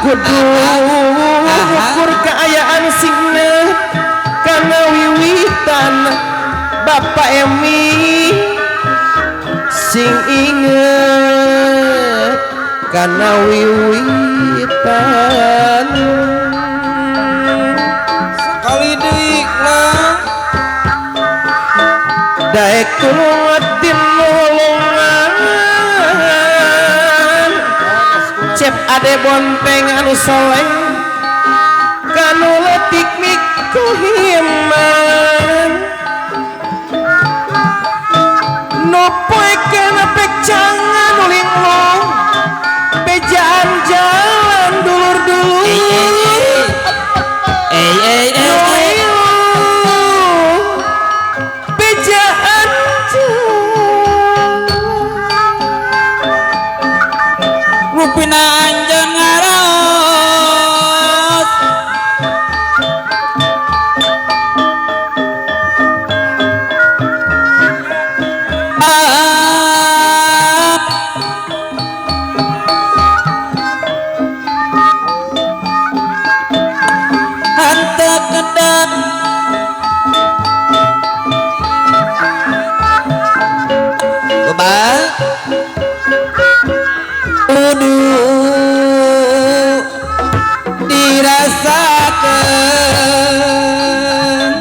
kudu ukur keayaan singna karena wiwitan Bapak Emi sing inget karena wiwitan sekali deui lah daek kulutin nulungan cep ade bonteng anu soleh kanu letik miku himan nupoe kena pecangan linglong bejaan jalan dulur-dulur bejaan jalan rupina anjeun ngaraos hantek kedak Bebal kudu dirasakeun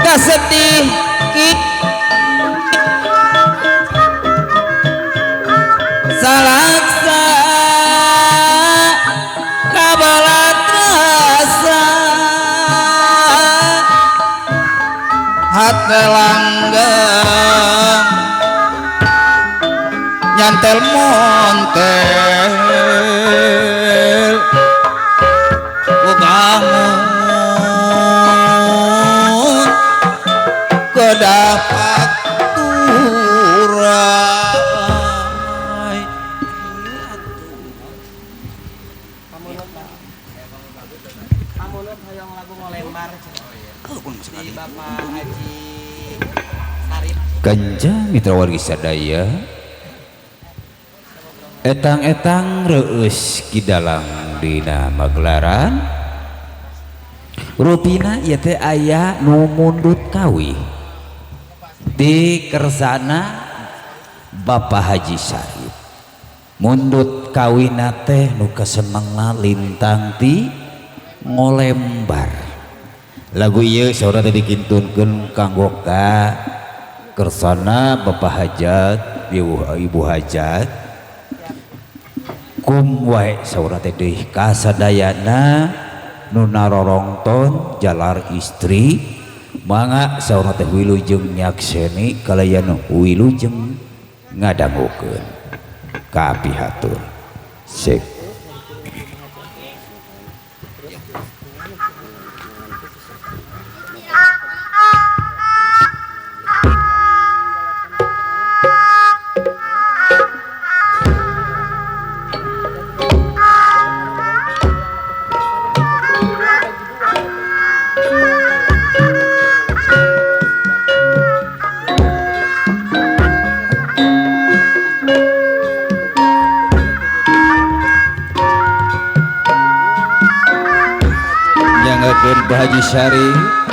kasedih salaksa kabalat rasa hate langgeng nyantel montel ubangun kedapat turai Pamulut hoyong lagu ngolembar di Bapak Haji Sarip. Ganja mitra wargi sadaya etang-etang reus kidalang dina magelaran rupina ieu teh aya nu mundut kawih di kersana Bapak Haji Sarip mundut kawina teh nu kasemengna lintang ti ngolembar lagu ieu saura teh dikintunkeun kanggo ka kersana Bapak Hajat Ibu Hajat kum wae saura teh deui kasadayana nu narorongton jalar istri mangga saura teh wilujeng nyakseni kalayan wilujeng ngadangukeun kapihatur sik nyanggakeun Pak Haji Sarip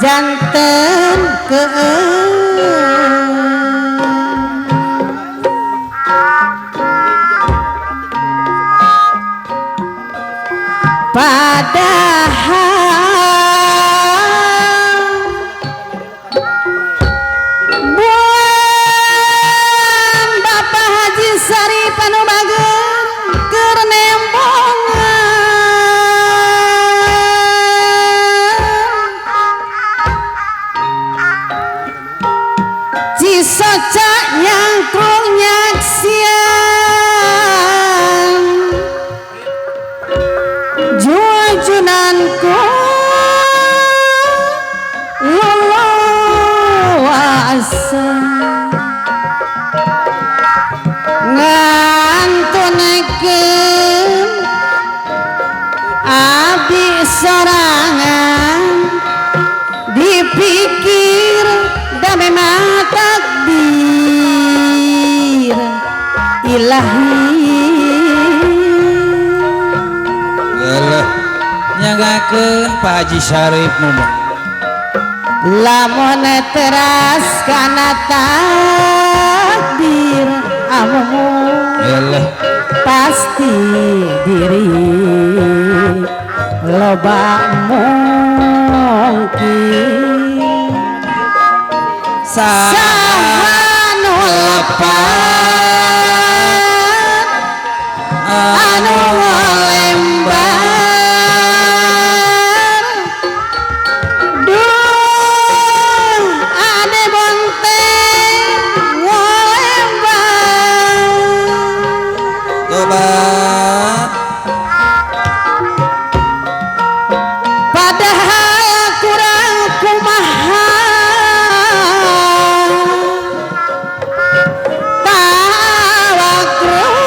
janten ke padahal buan Bapak Haji Sarip anu bageun keur nembongan sorangan dipikir dan memang takdir ilahi Geuleuh nyagakeun Pak Haji Syarif ngomong lamun teras kana takdir amu Geuleuh pasti diri loba mungkin saha nu lepat anu lembar duh ade bonteng ngolembar tobat padahal kurang kumaha tawakrul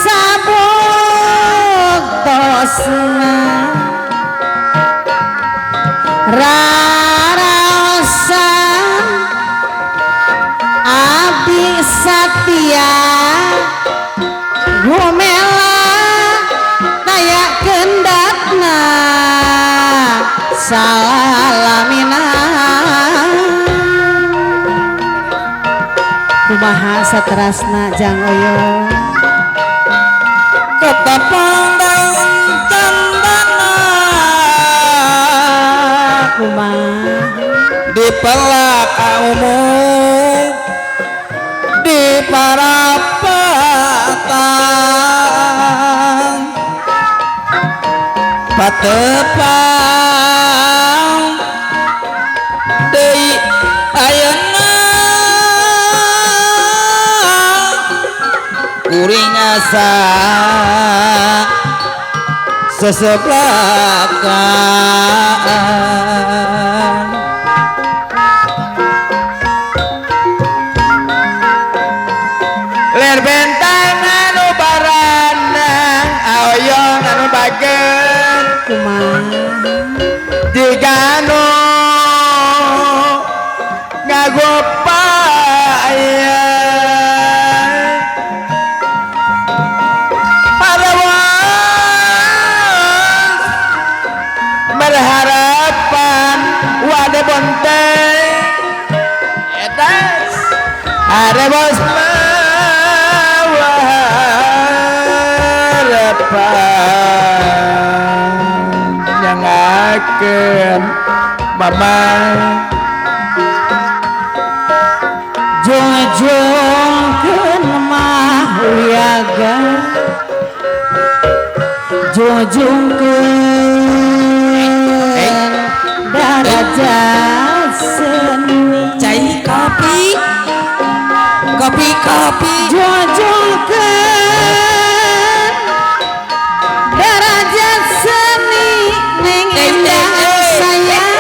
sabuk dosna raraosan abdi satia gumela daya kendatna salamina kumaha saterasna jang oyong ketepang daun cendana kumaha di pelak umum di parapatan patepang deui ayeuna kuring asa seseblakan ler bentang anu baranang aoyong anu bageun kumaha jika anu ngagopayan parawas berharapan wade bonteng edas ada bos harapan yang akan mama jojongkeun mah wiaga jojongkeun darajat seni cai kopi jojongkeun darajat seni ning indah sayang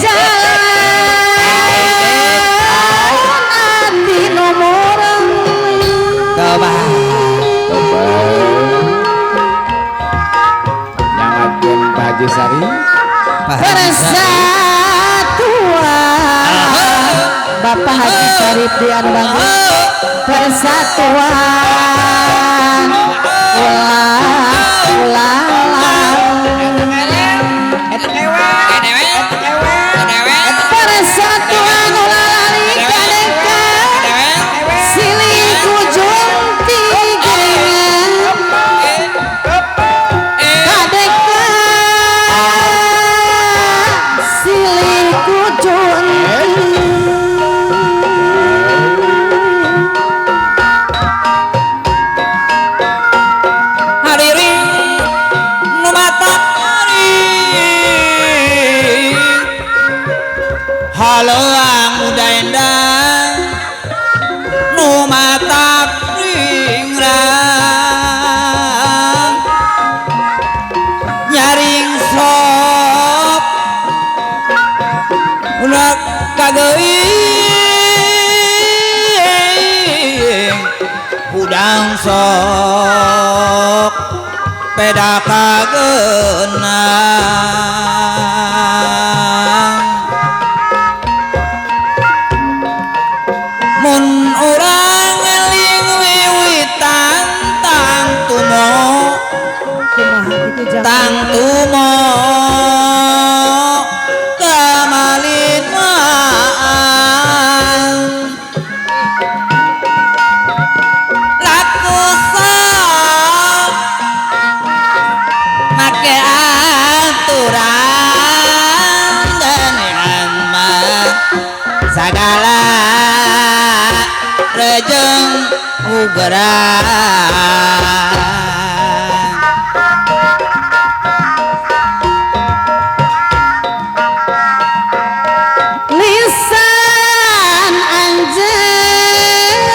jalan ati nomor tobat nyangakeun Pak Haji Sari persatuan Bapak Haji Syarif di Anbangun persatuan persatuan ulalari kadeka silih kujung tigengan kadeka silih kujung hadirin nu matahari haleang muda endang nu matak ringrang nyaring sok ulah kageuing udang sok peda kageunang mun urang eling wiwitan tang tumo Kumaha itu jangan tang tumo kamalin maan laku sok make aturan dan mah sagala rejeng ugeran lisan anjeun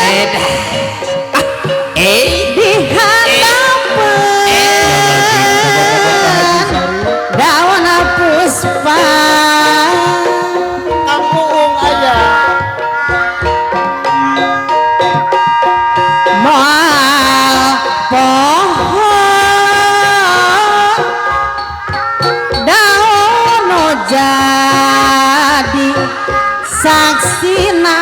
di hadapan daun puspa Kampung ayah. moal pohon daun nu jadi saksina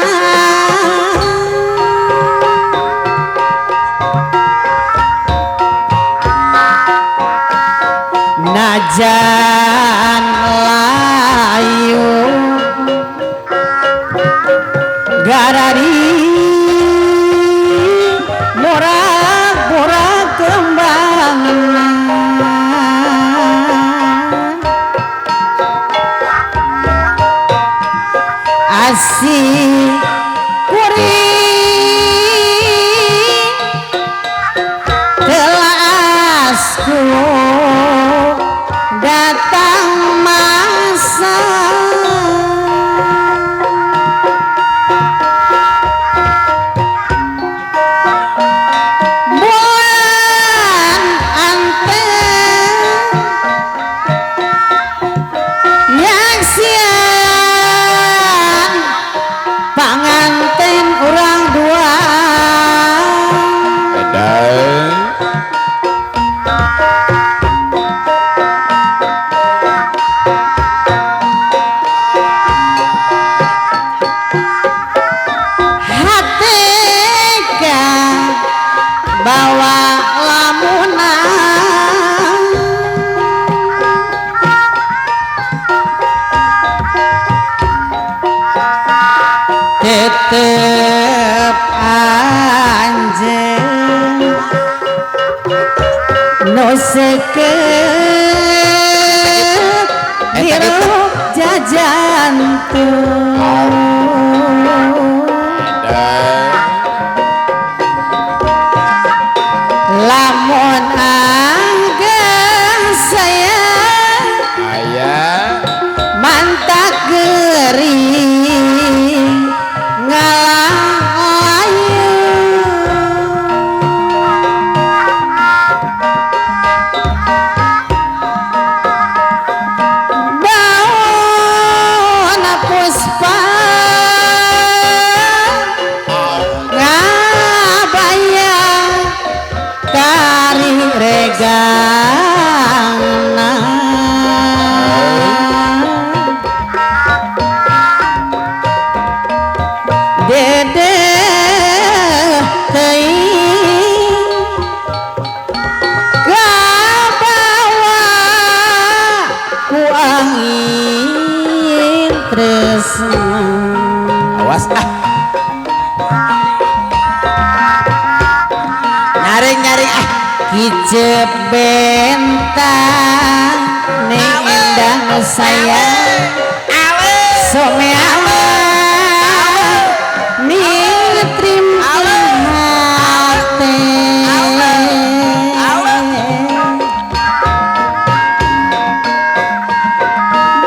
najan layu garari morak-morak kembang asih kuring telasku datang masa bulan anten yang sian panganten orang dua Edan. hateka bawa lamunan tetep anjeun nu seukeut hirup jajantung Edan. lamun anggen saya Ayah. mantak gering ngalah layu daun puspa ngabayang kari regana dede teuing kabawa ku angin tresna awas nyaring hijab bentang ning indah sayang someawa ning trim hate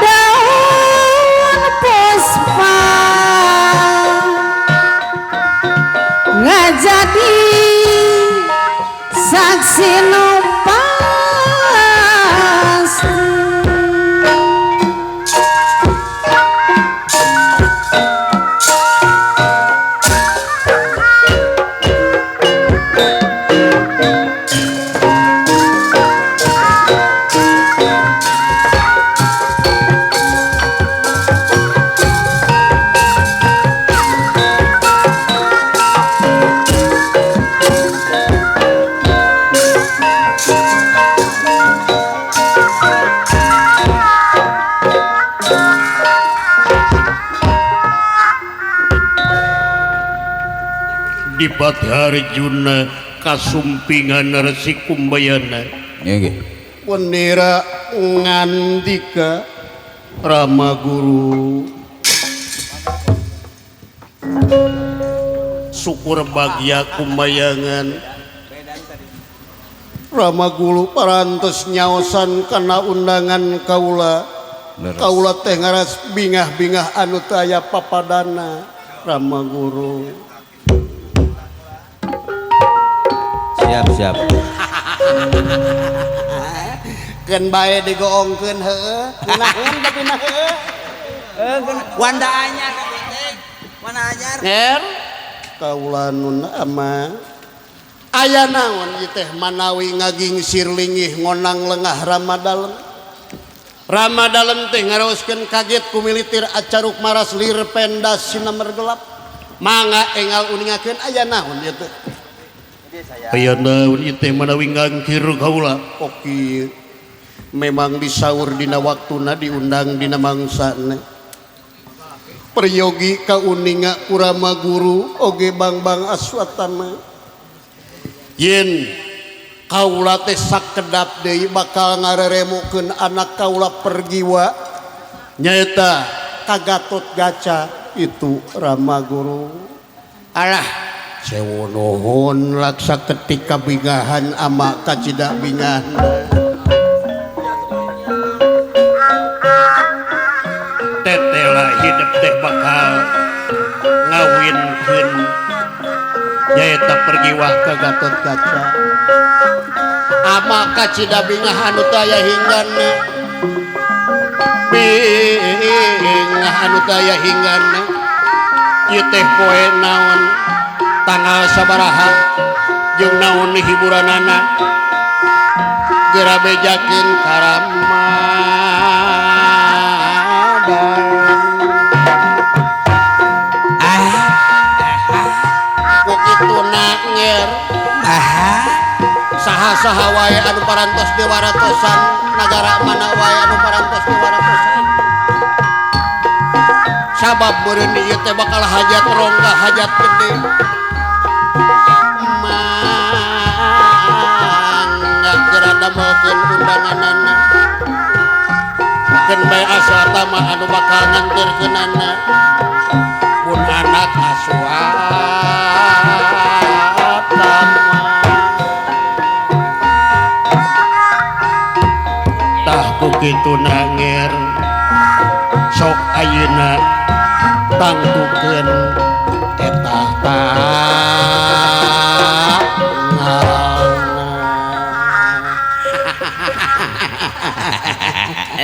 daun puspa ngajadi saksi nu pasti di Pati Arjuna kasumpingan Resi Kumbayana Wenira ngandika Rama Guru syukur bahagia kumbayangan Rama Guru parantos nyaosan karena undangan kaula teh ngaras bingah-bingah anu teu aya papadana Rama Guru siap keun bae digoongkeun heueuh kunaon tapi na heueuh Wanda anyar mana anyar Nger kaula nun ama aya naon ieu teh manawi ngagingsir linggih ngonang lengah Ramadalem teh ngaraoskeun kaget ku militir acaruk maras lir pendas sinamer gelap mangga engal uningakeun aya naon ieu teh aya naon ieu teh manawi ngangkir kaula oke memang disaur dina waktuna diundang dina mangsana peryogi kauninga kurama guru oge bang aswatama yen kaula teh sakedap deui bakal ngareremukeun anak kaula pergiwa nyaeta ka Gatot Kaca itu Rama Guru alah sewonohon laksa ketika bingahan ama kacida bingahna tetela hidup teh bakal ngawinkeun nyaeta pergiwah ka Gatot Kaca ama kacida bingahan anu teu aya hinggana bingah anu teu aya hinggana ieu teh poe naon tanggal sabaraha jeung naon hiburanana geura bejakeun ka Ramadan nger saha-saha wae anu parantos dewaratosan nagara mana wae anu parantos dewaratosan sabab meureun ieu teh bakal hajat rongga hajat gede mangga geura damelkeun undanganana keun bae asal tama anu bakal ngantirkeunana pun anak aswatama kitu nanger sok ayeuna tangtukeun eta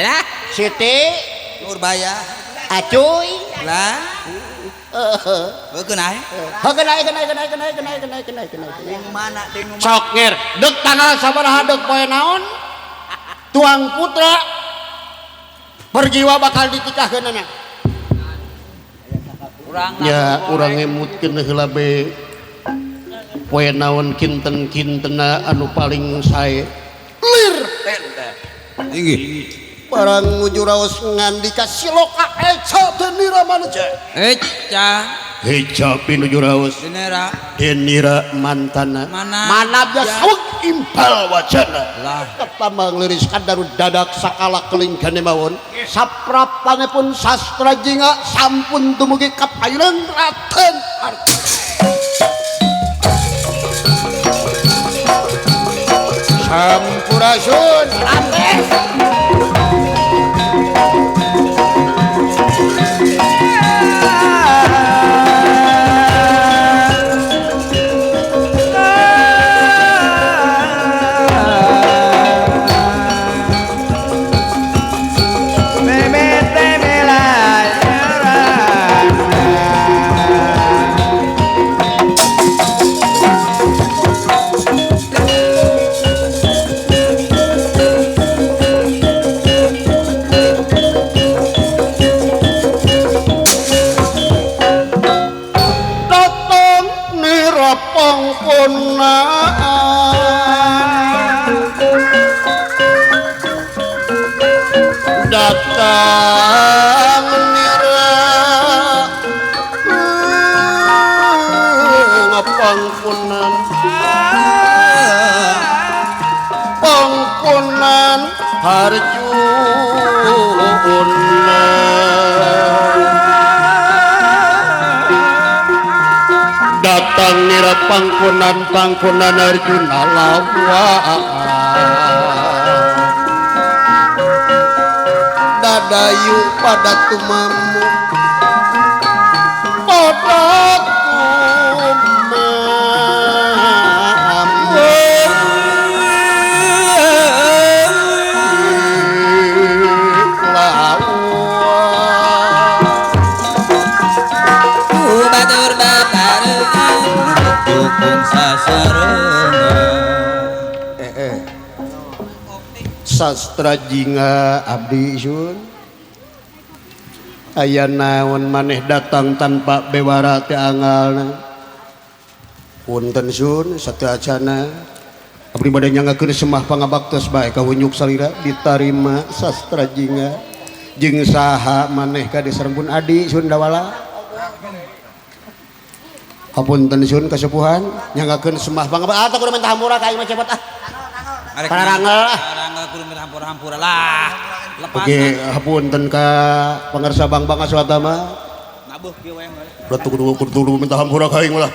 lah Siti Nurbaya acuy lah kenai mana sok nger deuk tanggal sabaraha deuk poe naon tuang putra pergiwa bakal ditikahkeunana ya urang ngemutkeun heula be poe naon kinten-kintena anu paling sae lir tenda tinggi barang nuju raos ngandika siloka eca teu niramaneja eca heca pinuju raos dinera denira mantana mana saweg impal wacana lah ketamang liris kadarud dadak sakala keling kene mawon saprapanipun sastra jinga sampun dumugi ka paileun Raden Sampurasun Raden Arjuna datang nira pangkunan Arjuna lawa dadayu pada tumamu pada batur babarengan dukung sasarengan sastra jinga abdi sun aya naon maneh datang tanpa bewara teh angalna punten sun sateacana abdi bade nyangakeun semah pangabaktos bae ka hunyuk salira ditarima sastra jinga jeung saha maneh ka disarempun adi sun dawala hapunten sun kasepuhan nyangakeun semah pangabaktos kudu minta hampura ka ieu mah cepet Parangel kudu minta hampura lah lepas oke hapunten ka pangarsa bang-bang aswata mah nabuh kieu we udah kudu minta hampura ka aing lah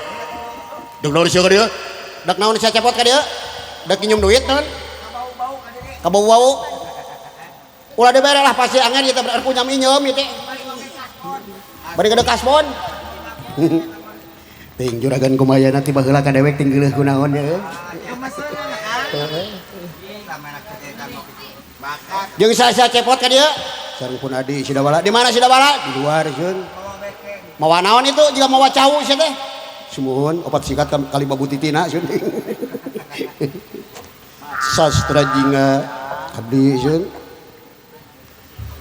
dek naon sia ka dieu dak naon sia cepot ka dieu dak nyium duit naon kabau-bau ulah dibere lah pasti angen kita bener punya minjem ieu teh bari gede kasbon ting juragan kumaha nanti baheula ka dewek ting geuleuh kunaon ya jeung saya cepot ka dieu sareng adi sidawala di mana sidawala di luar sun mawa naon itu jika mawa cau sia teh sumuhun opat sikat kali babu titina sun sastra jinga abdi sun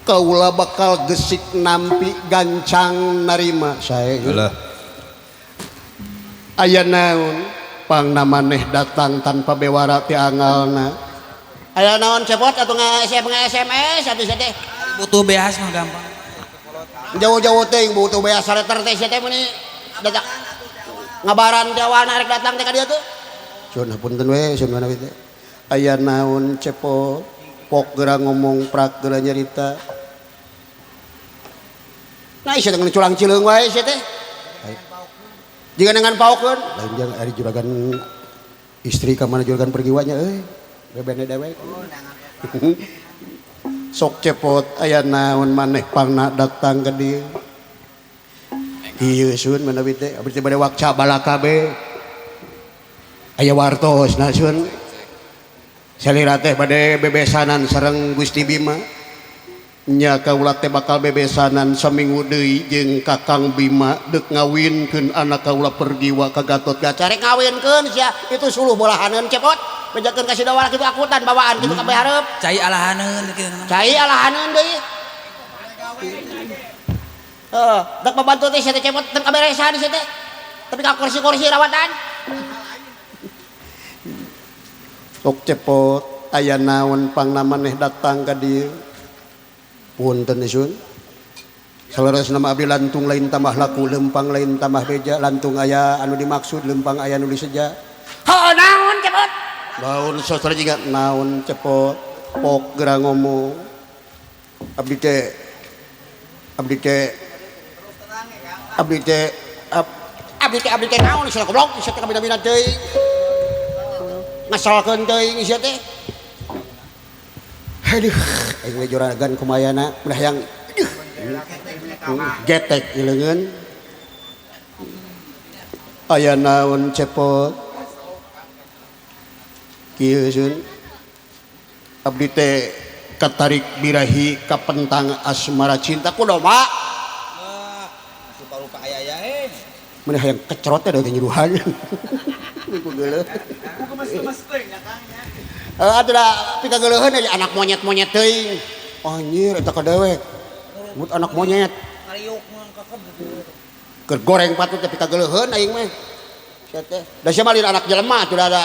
kaula bakal gesik nampi gancang narima sae aya naon pangna maneh datang tanpa bewara ti angalna aya naon cepot atuh nge-SMS atuh sia teh butuh beas mah gampang jauh-jauh teh butuh beas letter teh sia teh meuni datang ngabaran teh awana rek datang teh ka dieu tuh sun hapunten we sun mana teh aya naon cepot pok geura ngomong prak geura nyarita nah sia teh culang cileung wae sia teh jika dengan paukeun lain jeung ari juragan istri ka mana juragan pergi wanya bebene dewek sok cepot aya naon maneh pangna datang ka dieu ieu sun manawi teh abdi teh bade wakca balakabe aya wartos na sun salira teh bade bebesanan sareng Gusti Bima nya kaula teh bakal bebesanan saminggu deui jeung Kakang Bima deuk ngawinkeun anak kaula pergiwa ka Gatotkaca rek ngawinkeun sia itu suluh bolahaneun cepot bejakeun ka sidawala kitu akutan bawaan kitu kabeh hareup cai alahaneun kieu cai alahaneun deui dak pembantu teh sia teh cepot teu kaberesan sia teh tapi ka kursi-kursi rawatan sok cepot aya naon pangna maneh datang ka dieu punten sun salaras nama abdi lantung lain tambah laku lempang lain tambah beja lantung aya anu dimaksud lempang aya anu diseja naon cepot naon sastra juga naon cepot pok geura ngomong abdi teh naon sia goblok sia teh kabina-bina teuing ngasalkeun teuing sia teh aduh aing juragan kumayana udah yang getek ileungeun aya naon cepot kieu sun abdi teh katarik birahi ka pentang asmara cinta kumaha lupa aya mun hayang kecerot teh teh nyuruhan ku geuleuh atuh da pika geuleuheun anak monyet-monyet teuing anjir eta ka dewek mut anak monyet kariuk mah kakep keur goreng patut teh pika geuleuheun aing mah sia teh da sia mah anak jelema atuh ada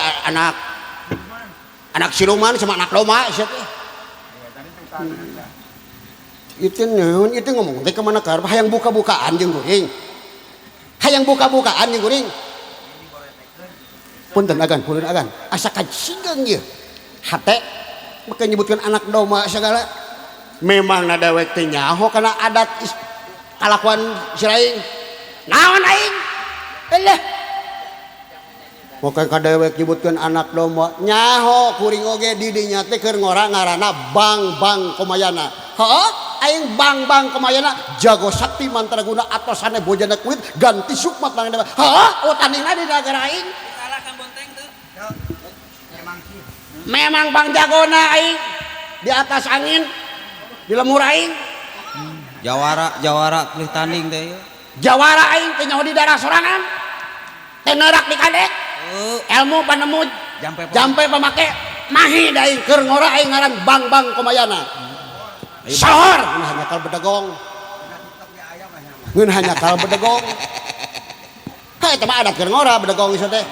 anak siluman sama anak loma sia teh itu naon itu ngomong teh ka mana ka hayang buka-bukaan jeung kuring hayang buka-bukaan jeung kuring punten agan asa kajigeung ieu hate maka nyebutkan anak domba segala memang na dewek teh nyaho kana adat kalakuan siraing naon aing eleh maka kadewek nyebutkan anak domba nyaho kuring oge di dinya teh keur ngora ngaranna bang komayana heuh aing bang komayana jago sakti mantraguna atosane bojana kulit ganti sukmat nang dewa heuh utanina di negara aing Salah kan bonteng tuh. memang bang jagona aing di atas angin di lemur aing Jawara pilih tanding teh ya. jawara aing teh nyaho di daerah sorangan teh neurak di kadek ilmu panemu jampe pamake mahi da aing keur ngora aing ngaran bang komayana sohor ngeun hanya kal bedegong ngeun hanya kal bedegong ha eta mah adat keur ngora bedegong ieu teh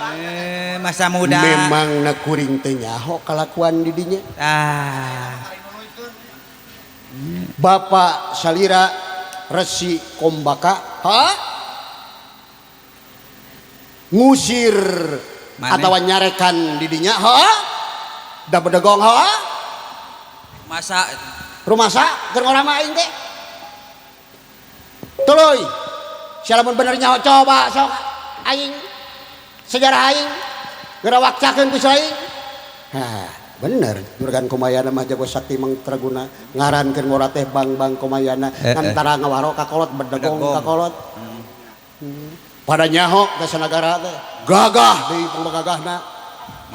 Masa muda. memang na kuring teh nyaho kalakuan di dinya Bapak salira Resi Kombaka ngusir Mane? atau nyarekan didinya da bedegong Masa rumasa keur ngora mah aing teh tuluy salamun bener nyaho coba sok aing sejarah aing gerawakcakeun ku aing bener juragan komayana mah jago sakti mantraguna ngarankeun ngora teh bang komayana antara ngawaro kakolot bedegong kakolot pada nyaho ke sanagara teh gagah deui panggagahna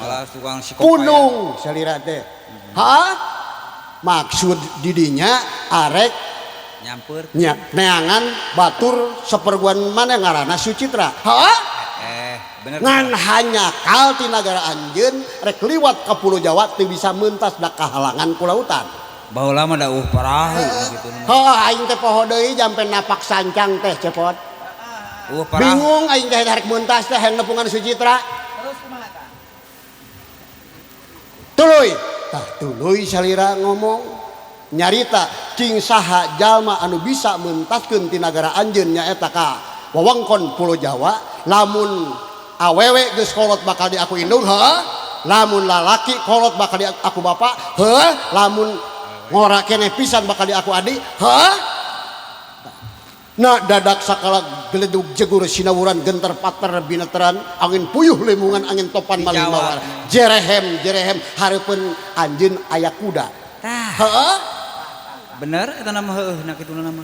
malah tukang sikop kunung salira teh maksud didinya arek nyampur. neangan batur seperguan mana ngaranna Sucitra Bener. ngan hanya kal ti nagara anjeun rek liwat ka Pulau Jawa teu bisa meuntas da kahalangan ku lautan Baheula mah da parah gitu. aing teh poho deui jampe napak sancang teh cepot Parah. bingung aing teh rek meuntas teh hayang nepungan Sucitra tuluy tah tuluy salira ngomong nyarita cing saha jalma anu bisa mentaskeun ti nagara anjeun nyaeta ka wewengkon Pulau Jawa lamun awewe geus kolot bakal di aku indung lamun lalaki kolot bakal di aku bapak lamun ngora keneh pisan bakal di aku adik na dadak sakala geledug jegur sinawuran gentar pater bineteran angin puyuh lemungan angin topan malih mawar jerehem hareupeun anjeun aya kuda Bener eta nama heueuh na kitu nama.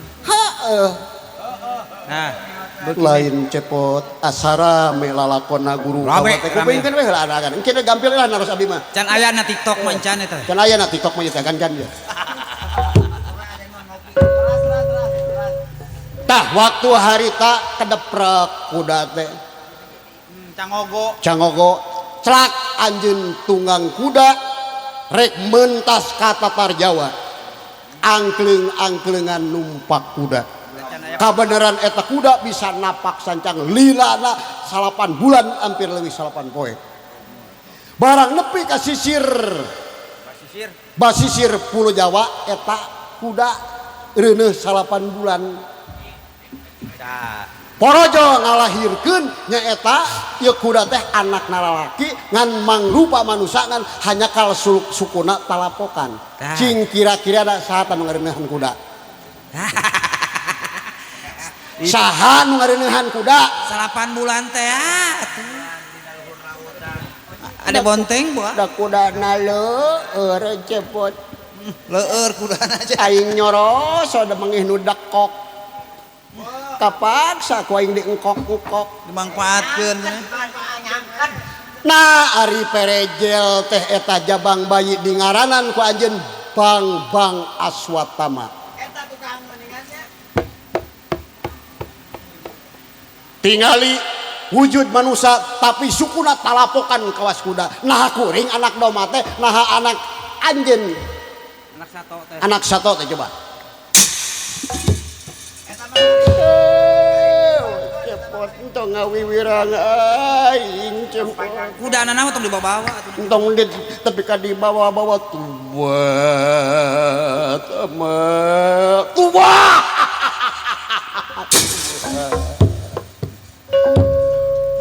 Nah, lain cepot asara melalakona guru Rame, teh kupingkeun we heula adagan engke gampil lah naros abdi mah can aya na TikTok mah can eta. can aya na TikTok mah teh kan ya tah waktu harita kedeprek kuda teh cangogo celak anjeun tunggang kuda rek mentas ka tatar Jawa angkleng-angklengan numpak kuda kabeneran eta kuda bisa napak sancang lilana 8 bulan hampir lebih 8 poe barang nepi ka basisir Pulau Jawa eta kuda reuneuh 8 bulan porojo ngalahirkeun nyaeta ieu kuda teh anakna lalaki ngan mangrupa manusia ngan hanya kal sukuna talapokan cing kira-kira da saha tanu ngareuneuhan kuda saha nu ngareuneuhan kuda 8 bulan teh ada bonteng buah da kudana leueur cepot leueur kudana aja aing nyoros ada mangih nu dekok kapaksa ku aing diengkok-engkok dimangpaatkeun nah ari perejel teh eta jabang bayi di ngaranan ku anjeun bang Aswatama tingali wujud manusia tapi sukuna talapokan kawas kuda nah kuring anak domba teh nah anak anjeun anak sato teh coba cepot entong ngawiwirang aing cepot kudana nama tong dibawa entong di tapi ka dibawa-bawa tuat tua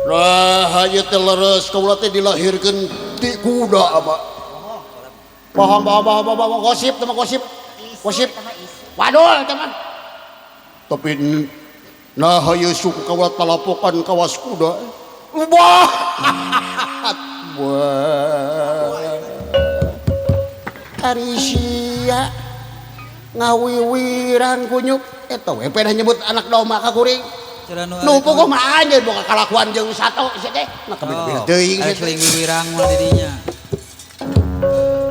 Nah, hanya teh leres kaula teh dilahirkeun ti kuda, Abah. Bohong gosip teman gosip. Waduh teman. Tapi nah hayu suku kawat talapokan kawas kuda. Wah. Karisia ngawiwiran kunyuk eta we pernah nyebut anak domba ka kuring. Nu pokok mah anjeun boga kalakuan jeung sato sia teh. Nah kabeh-kabeh teuing aya seling wiwirang mah didinya.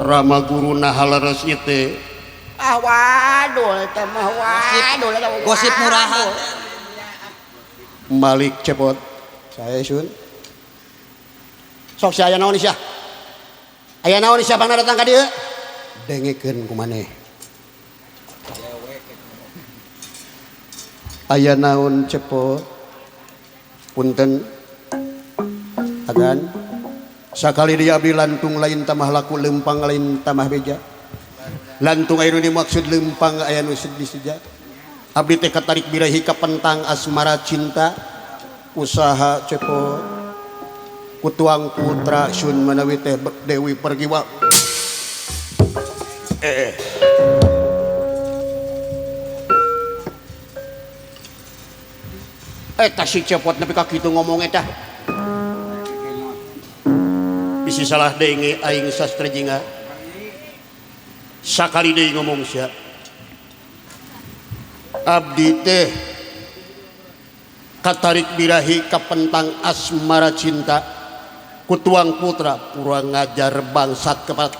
Rama guruna haleres ieu teh. Ah waduh eta mah waduh Gosip murahan. Malik cepot. Saya sun. Sok sia aya naon sia? Aya naon sia bangna datang ka dieu? Dengekeun ku maneh. Aya naon cepot? Punten. Agan. Sakali dia abdi lantung lain tamah laku lempang lain tamah beja. Lantung aya nu dimaksud lempang aya nu sedih saja. Abdi teh katarik birahi ka pentang asmara cinta. Usaha cepot. Kutuang putra sun manawi teh Dewi Pergiwa. Eta si cepot nepi ka kitu ngomong eta. Bisi salah deui aing sastra jinga. Sakali deui ngomong sia. Abdi teh katarik birahi ka pentang asmara cinta. Kutuang putra pura ngajar bangsat kepada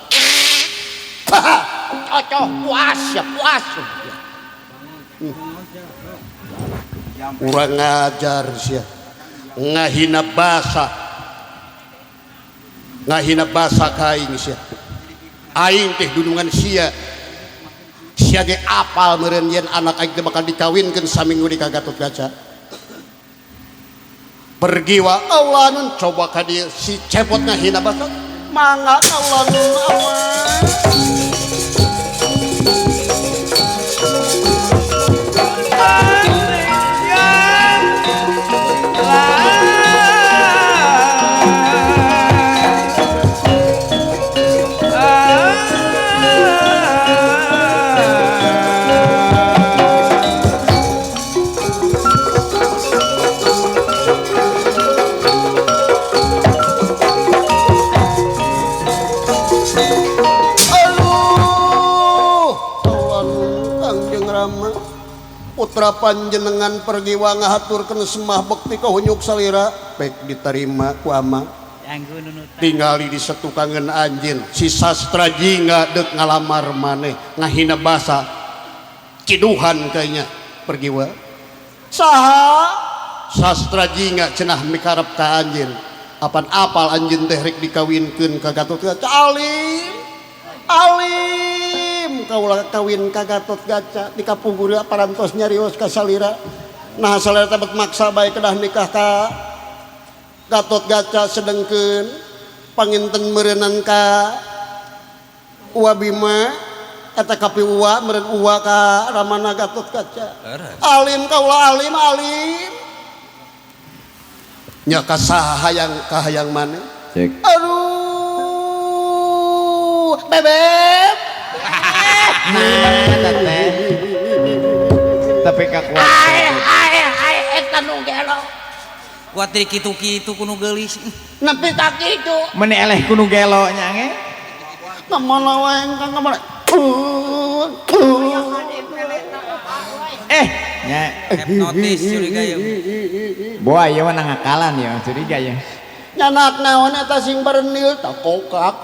cocok puas ya puas pura ngajar sia ngahina basa kaing sia aing teh dunungan sia ge apal meureun yen anak aing teh bakal dikawinkeun saminggu di Gatot-Kaca. Pergi wa Allah nun coba ka dieu si cepot ngahina basa mangga Allah nun putra panjenengan pergi wa ngahaturkeun semah bekti ka hunyuk salira baik diterima ku ama tinggali di setukangan anjeun si sastra jingga deuk ngalamar maneh ngahina basa kiduhan kayaknya pergi wa saha sastra jingga cenah mikarep ka anjeun apan apal anjeun teh rek dikawinkeun ka Gatot-Kaca alim kaulah kawin ka Gatot-Kaca di kapungkur parantos nyarios ka salira nah salira teh maksa bae kedah nikah ka Gatot-Kaca sedengkeun panginten meureunan ka Uwa Bima eta kapi Uwa meureun Uwa ka ramana Gatot-Kaca alim kaulah alim nya ka hayang maneh aduh bebek tapi kakuat eta nu gelo Kuat di kitu-kitu kuno geulis. nepi ka kitu meni eleh kuno gelo nya ge kamana wae kamana nya Hipnotis curiga ya. boa ieu mah ngakalan ya curiga ya nyanak naon eta sing berenil tak kokak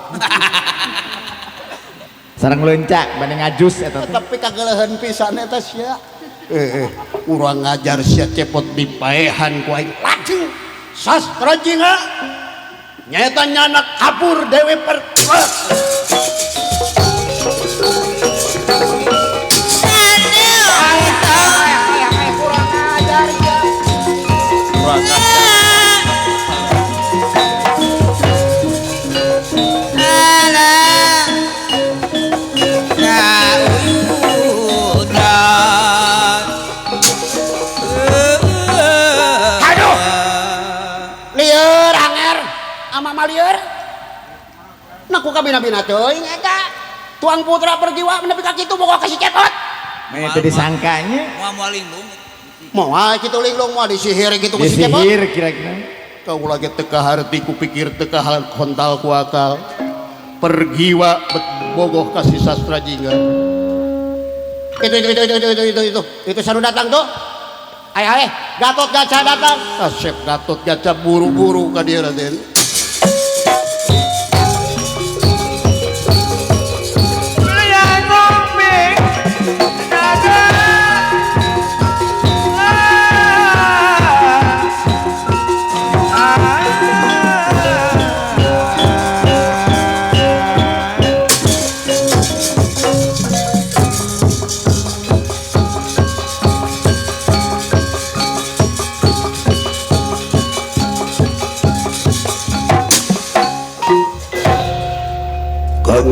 sareng leuncak bade ngajus eta teh tapi kagelehan pisan eta sia urang ngajar sia cepot dipaehan ku aing lajeng sastra jinga nyaeta nyanak kabur Dewi Pertiwi kurang ajar sia kurang ajar ama malieur nah ku kabina-bina teuing eta tuang putra pergiwa nepi ka kitu boga kasih cepot. Meh teu disangkanya. Moal linglung. Moal kitu linglung moal disihir kitu kasih cepot. Disihir kira-kira. Kau lagi teka harti kupikir teka hal kontal ku akal pergiwa bogoh kasih sastra jingga Itu sanu datang tuh. Ayo, Gatot Kaca datang. Asep Gatot Kaca buru-buru ka dia Raden.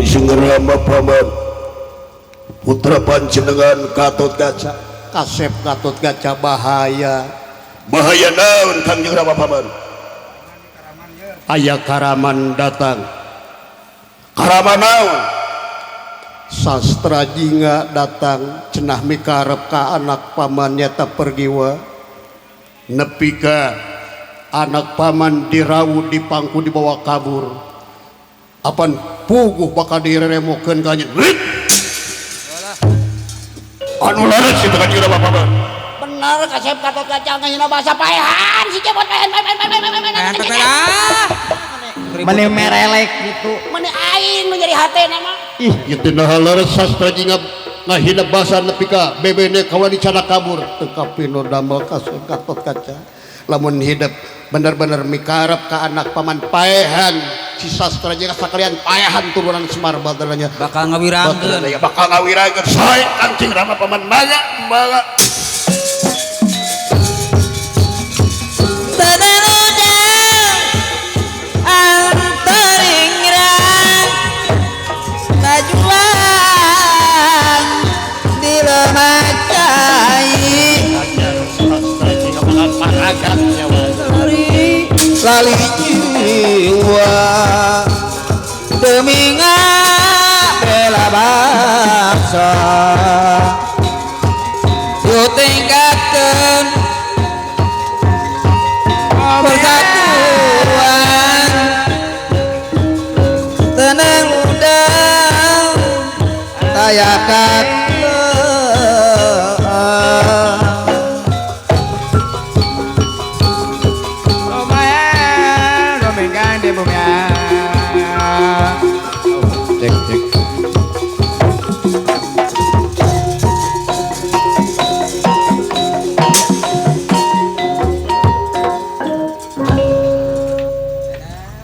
Kangjeng Rama Paman putra panjenengan Gatot Kaca. Kasep Gatot Kaca bahaya. Bahaya naon Kangjeng Rama Paman? Aya Karaman datang. Karaman naon? Sastra Jingga datang cenah mikarep ka anak pamannya tak pergiwa. Nepi ka Anak paman dirawut dipangku dibawa kabur. Apan puguh bakal direremokeun ka nya. Anu laras itu Kangjeng Rama Paman. Benar Kasep Gatot Kaca ngahina bahasa paehan si cepot paehan. Mane merelek gitu. Mane aing menjadi hatena mah. Ih, Ieu nah laras sastra jingga ngahina basa nepi ka bebene kaula dicana kabur. Teu kapino damel Kasep Gatot Kaca. Lamun hidup bener-bener mikarep ka anak paman paehan si sastra jeung sakalian paehan turunan Semar Badaranya Bakal ngawirangkeun. Bakal ngawirakeun sae Kangjeng Rama Paman mangga mangga. Lali jiwa demi ngabela bangsa yuk tingkatkan persatuan tenang mudah tayakan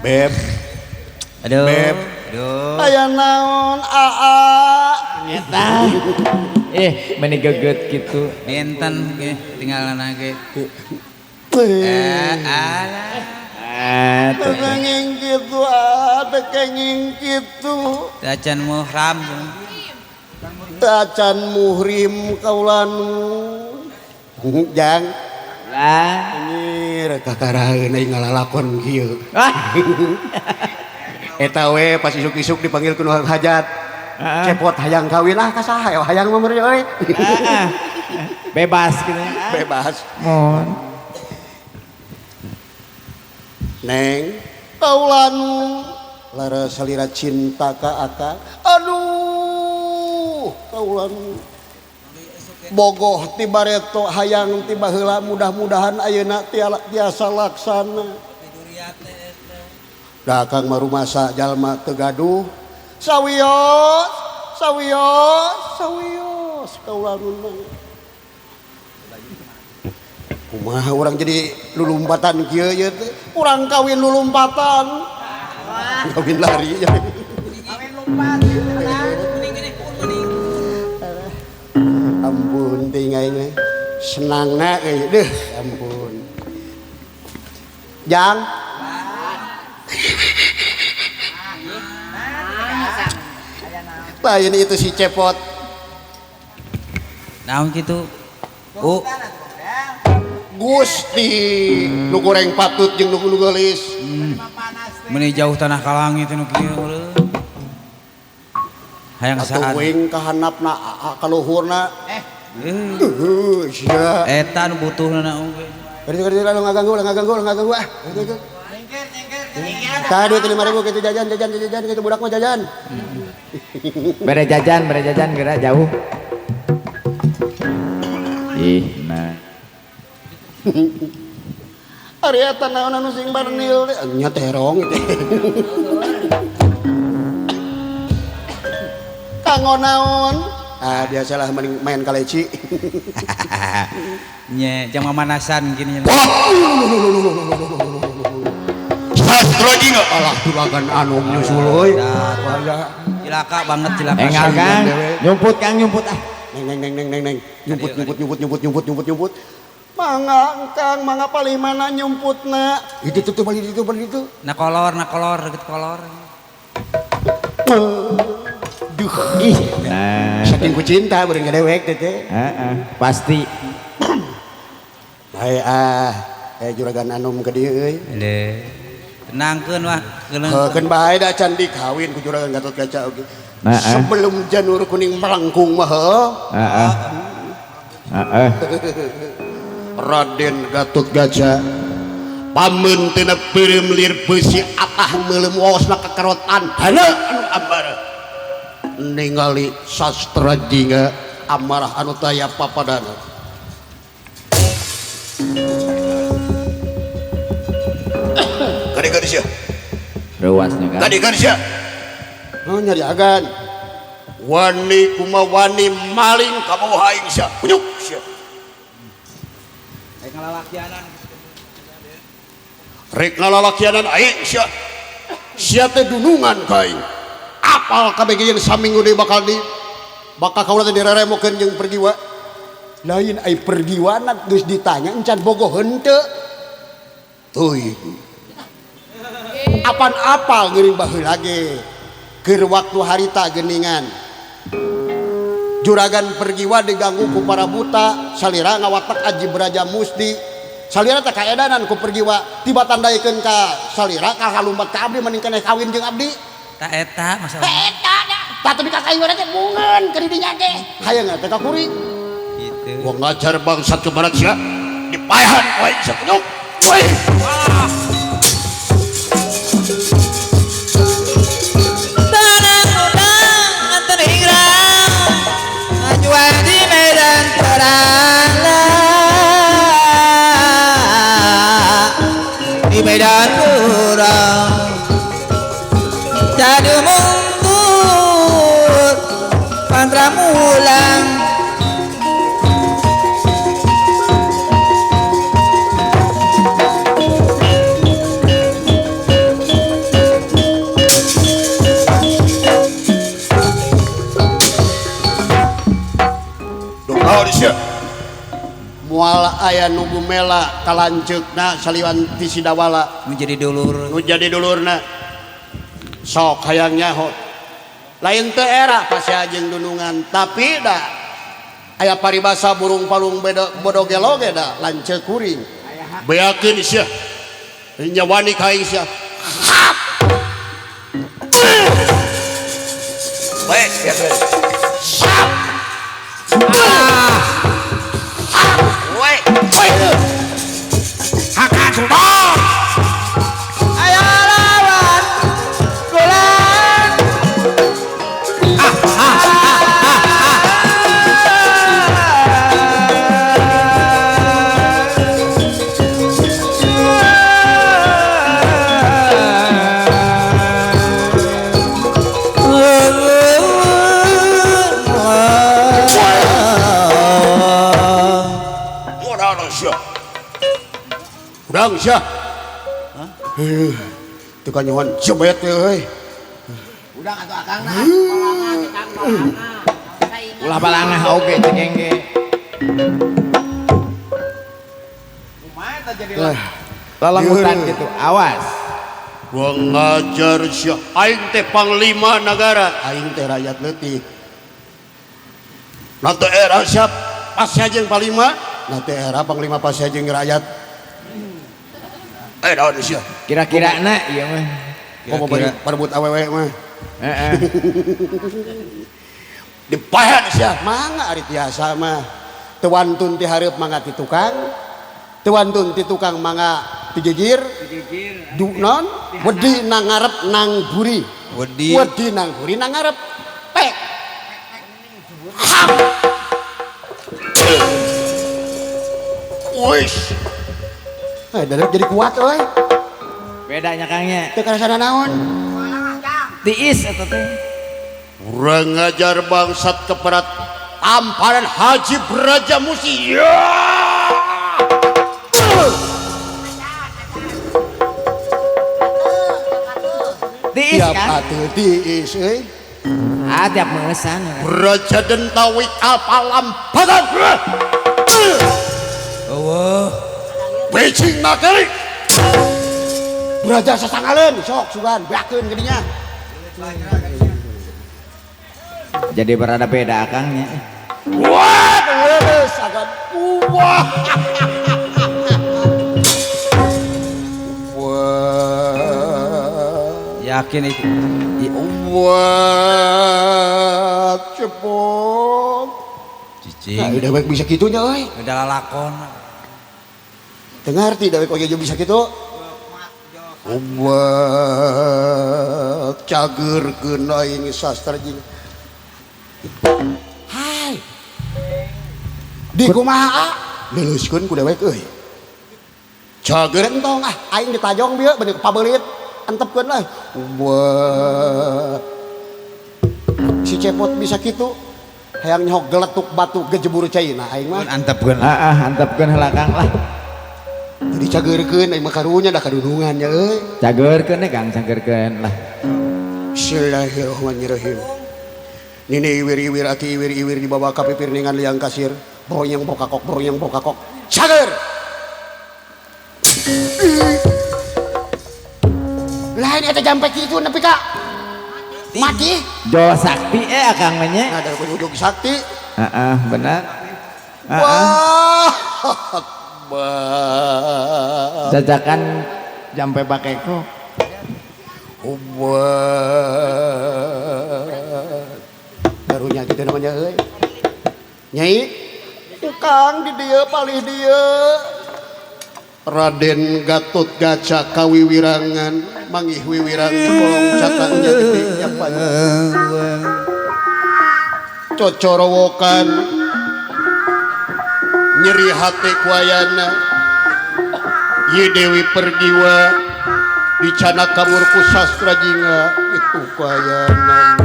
Beb, aduh Beb. aduh aya naon aa nyata. Mane geget gitu. Dinten ge tinggalan ge teu kenging kitu teu kenging kitu Tacan muhram tacan muhrim kaulanu jang Lah. anjir kakaraeun aing ngalalakon kieu Wah. eta we pas isuk-isuk dipanggil ku nu hajat cepot hayang kawin ka saha hayang mah meureun euy Bebas gitu. bebas Mohon. Neng kaulanu lara salira cinta ka aka aduh kaulanu bogoh ti bareto hayang ti baheula mudah-mudahan ayeuna tiasa laksana da kang marumasa jalma teu gaduh sawios kaulanu kumaha urang jadi lulumpatan kieu ye teh urang kawin lulumpatan kawin lari kawin lompat ampun tinggal senangna deh ampun jang lain itu si cepot naon gitu Gusti nu goreng patut jeung nu gelis Meni jauh tanah ka langit nu kieu hayang saan Atuwing kahanapna kaluhurna. Sia. eta nu butuhna oge Kerja lu ngaganggu ah. Gitu. Tadi itu 5.000 gitu jajan gitu budak mah jajan. Bere jajan geura jauh. Ih, nah. Ari eta naon anu sing barnil nya terong itu. Kanggo naon? Ah biasalah main kaleci. nya jang mamanasan gini Sastra jinga. Alah tulagan anu nyusul euy. cilaka banget cilaka Enggak Kang, nyumput ah. Neng. Nyumput. Mangga paling mana nyumputna. Itu tuh balik itu. na kolor gitu kolor Duh. Ih, nah. Saking ku cinta beureung ngadewek teh. Heeh, pasti. Bae juragan anum ke dieu euy. tenangkeun wah Keun bae da can dikawin ku juragan Gatot Kaca oge. Heeh. Sebelum janur kuning melengkung mah Heeh. Heeh. Raden Gatot Kaca pamun teu nepeureum lir beusi atah meuleum waosna kakarotan hana anu ambar ningali sastra jinga amarah anu taya papadana. Kadi sia. Ruasnya kan. Kadi sia. Oh nyari agan. Wani kumawani maling kamu haing sia. Punyuk sia. Rek ngalalakianan aing sia. Sia teh dunungan ka aing. Apal kabeh yang saminggu deui bakal kaula teh direremokeun jeung pergiwa. Lain ai pergiwana geus ditanya encan bogoh henteu. Teuing. Apan apal geuring baheula ge. Keur waktu harita geuningan. Juragan pergiwa diganggu ku para buta, salira ngawatak Aji Braja Musti. Salira teh kaedanan ku pergiwa, tiba tandaikeun ka salira ka kalumpat ka abdi mending keneh kawin jeung abdi. tak eta masalah Eta da. Tah teu dikakain teh bungeun keur didinya teh. Hayang teh ka kuring. gitu Wong ngajar bangsat kebarat sia. Dipaehan wae sia punyuk. Woi. di medan perang jadi mundur pantramulang Naon sia? Moal aya nu gumela kalanceukna saliwan ti Sidawala menjadi dulur nu jadi dulurna. Sok hayang nyaho. Lain teu era pasea jeung dunungan, tapi da aya paribasa burung palung bodo gelo ge da lanceuk kuring. Beakeun sia. Nyawani ka aing sia. Baik, beakeun. Woi, woi. Haka sultan. ayo lawan bulan Modal sia. Urang sia. Teu ka nyoan jebet euy. Ulah balangah oge cengeng ge. Lalamutan gitu, awas. Gua ngajar sia. Aing teh panglima negara. Aing teh rakyat leutik. Na teu era sia Pasea jeung panglima, nah teh era panglima pasea jeung rakyat. naon sia. Kira-kira na ieu mah. Komo parebut awewe mah. Dipahan sia mangga ari tiasa mah. Teu wantun ti hareup mangga ti tukang. Teu wantun ti tukang mangga ti jejir. Non wedi nang ngarep nang buri. Wedi nang buri nang ngarep. Pek. Wis. Dadak jadi kuat euy. Bedanya Kangnya. Teu karasana naon. Tiis atau teh. Kurang ngajar bangsat keperat tamparan Haji Braja Musi. Ya. Tiis Tiap kan? atuh tiis euy. Tiap mengesan. Braja Dentawi Kalpalam Badan. Allah. Becing nakari. Braja sasangaleun sok sugan beakeun geudinya. Jadi berada beda Kangnya. Wah, leus agak wah. Yakin itu. Wah, cepot. Cicing. Nah, udah baik bisa gitunya euy. Udah lalakon. Teu ngarti da baik oge bisa kitu. Wah, cagerkeun aing sastra jeung. Hai. Di kumaha? Leuleuskeun ku dewek euy. Cager Gentong aing ditajong bieu beuneu pabeulit. Antepkeun lah. wah. Si cepot bisa kitu. Hayang nyok geletuk batu gejebur caina aing mah. Antepkeun. Antepkeun heula Kang lah. Jadi cageurkeun aing mah karunya da kadudungan nya euy. Cageurkeun deh Kang, cageurkeun lah. Bismillahirrahmanirrahim. Nini iwir-iwir aki iwir-iwir di bawah kapi pirningan liang kasir. Broyang bokakok, broyang bokakok. Cager! Lain eta jampe kitu nepi ka mati. Jawa sakti Kang nya. Nah, dari ujung sakti. Benar. Wah. Akbar. Jajakan jampe bakeko. Akbar. Karunya gitu namanya euy. Nyai, tukang di dieu palih dieu. Raden Gatot Kaca kawiwirangan mangih wiwirang kolong catangnya gede yang panjang cocorowokan nyeri hati kuayana Ye Dewi Pergiwa dicana kamurku sastra jinga itu kuayana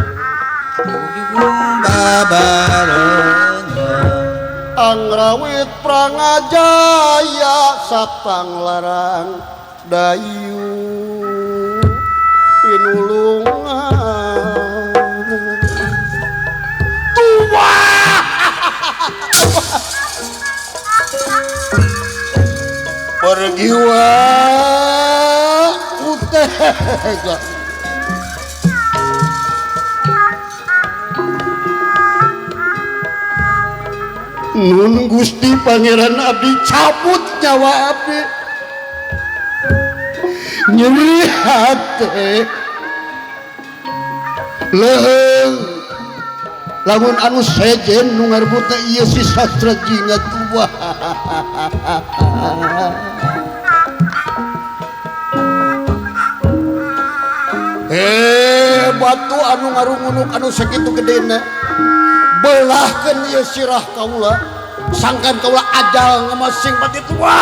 Angrawit Prangajaya Sapang Larang Dayu Pinulungan Tua Pergiwa Utega Nun Gusti Pangeran Abdi cabut nyawa abdi nyeri hati leheng lamun anu sejen nu ngarebutna ieu si sastra jinga tua batu anu ngarungunuk anu sakitu gedena belahkeun ieu sirah kaula sangkan kaula ajal ngamasing pati tua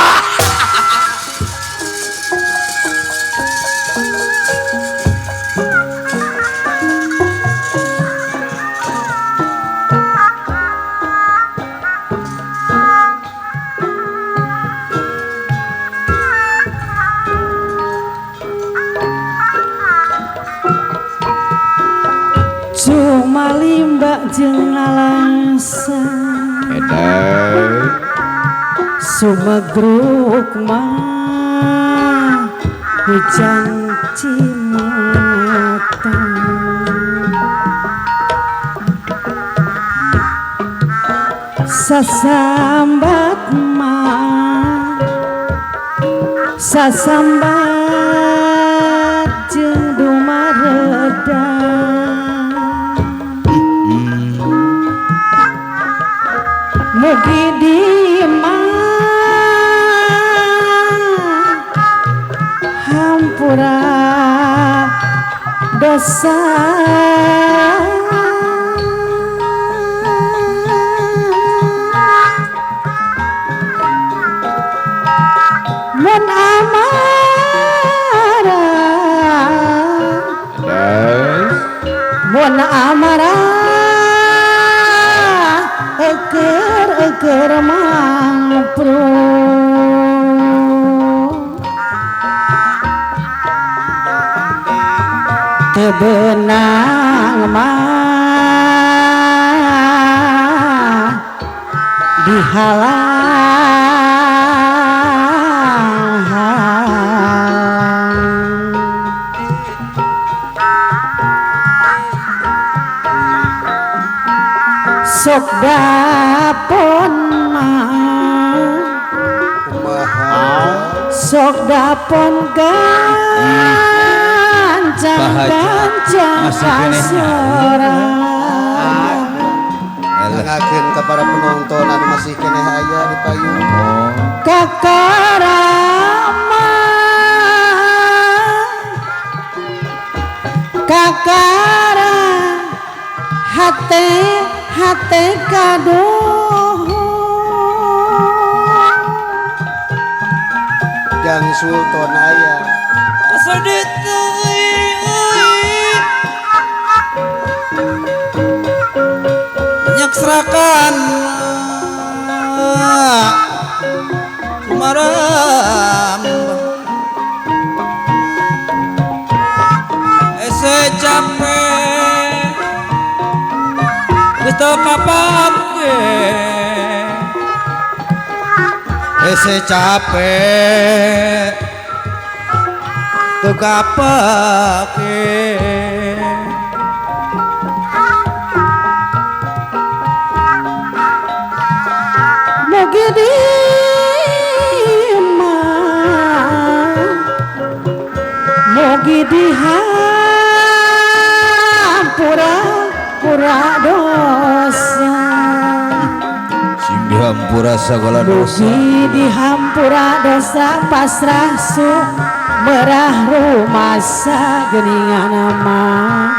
Cuma limba jeung ngalangsa sumegruk mah hujan cimata sasambat mah sasambat jeung dumaredan mugi di hampura dosa mun amarah eker mangpru tebenang mah dihalang sok dapon mah sok dapon gancang kasorang Ngakeun ka para penonton anu masih keneh aya di payung. kakara hate kadoh Jang Sultan aya. Sedit nyaksrakan kumaram ese capek geus teu kapake ese capek teu kapake mugi di mugi di hampura dosa Simbi hampura sagala dosa mugi di hampura dosa pasrah su merah rumasa geuningan mah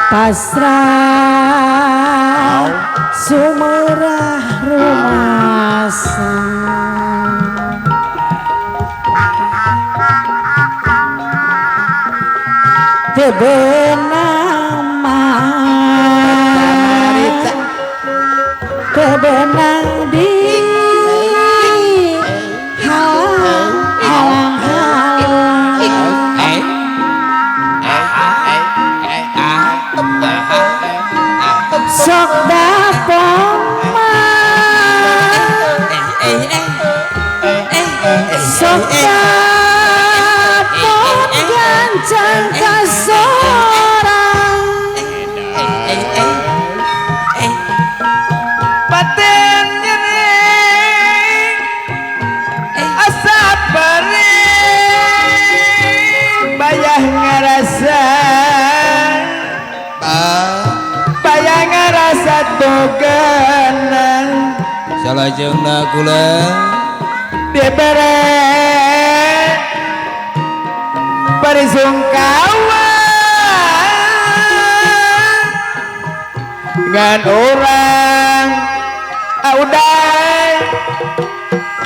pasrah sumerah rumasa tebenang di halang sok dapong sok dapong gancang kasorang Paten nyening asa perih bayah ngarasa bayah ngarasa toganan salajengna kula dibere parisungkawan ngan orang udah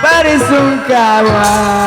parisungkawan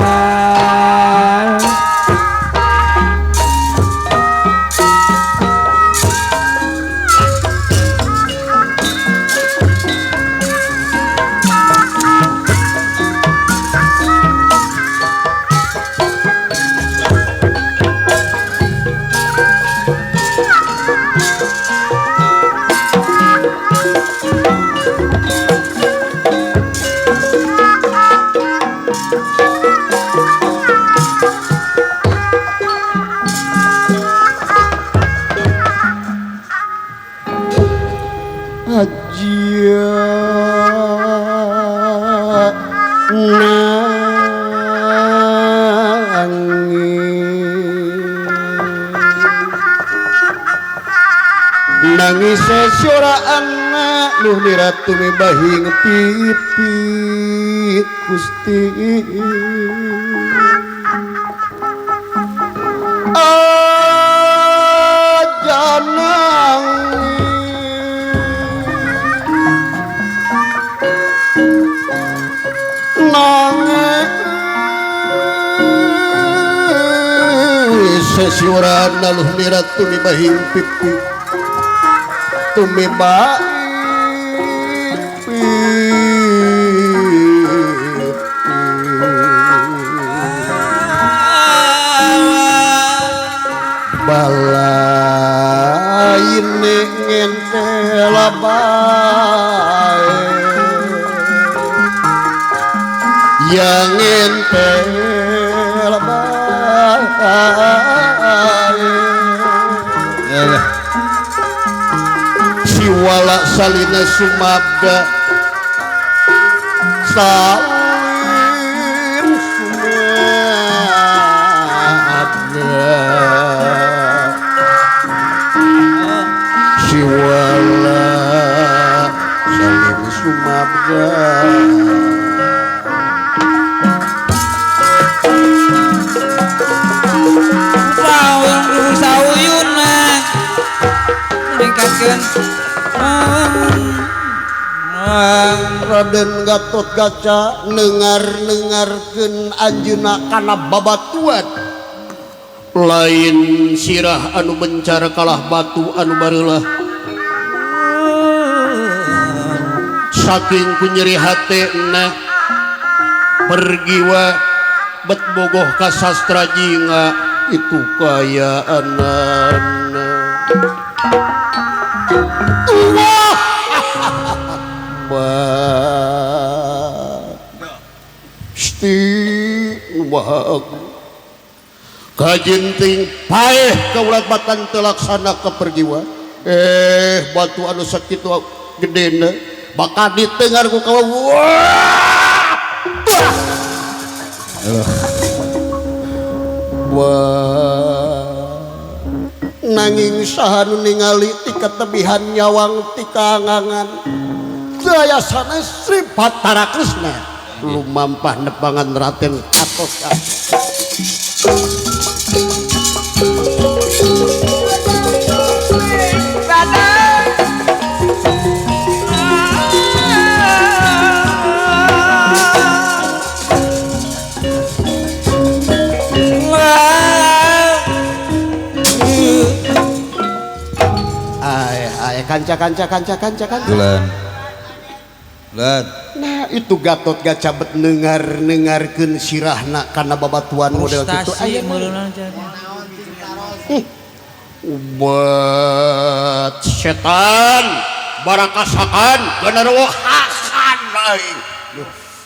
Nangis sesuraan nuh niratu bahing pipit Gusti ajanang nangis sesiuran nuh niratu bahing pipit tumiba balain ngentel bae yang ngentel bae siwala salina sumabda salin sumabda siwala salin sumabda sauyuna ningkatkeun Raden Gatotkaca nengar-nengarkeun anjeunna kana babatuan lain sirah anu bencar kalah batu anu bareula saking kunyeri hatena pergi wa bet bogoh ka sastra jinga itu kaya anana kajenting paeh kaulat batan telaksana kepergiwa batu anu sakitu gedena bakal ditengar ku kawa nanging saha nu ningali ti katebihan nyawang ti kaangangan daya sanes Sri Bathara Krisna lumampah nepangan Raden Gatotkaca kanca Bulan nah itu Gatotkaca bet nengarkeun sirahna kana babatuan model kitu aya buat setan barakasakan Ganarwa Hasan aing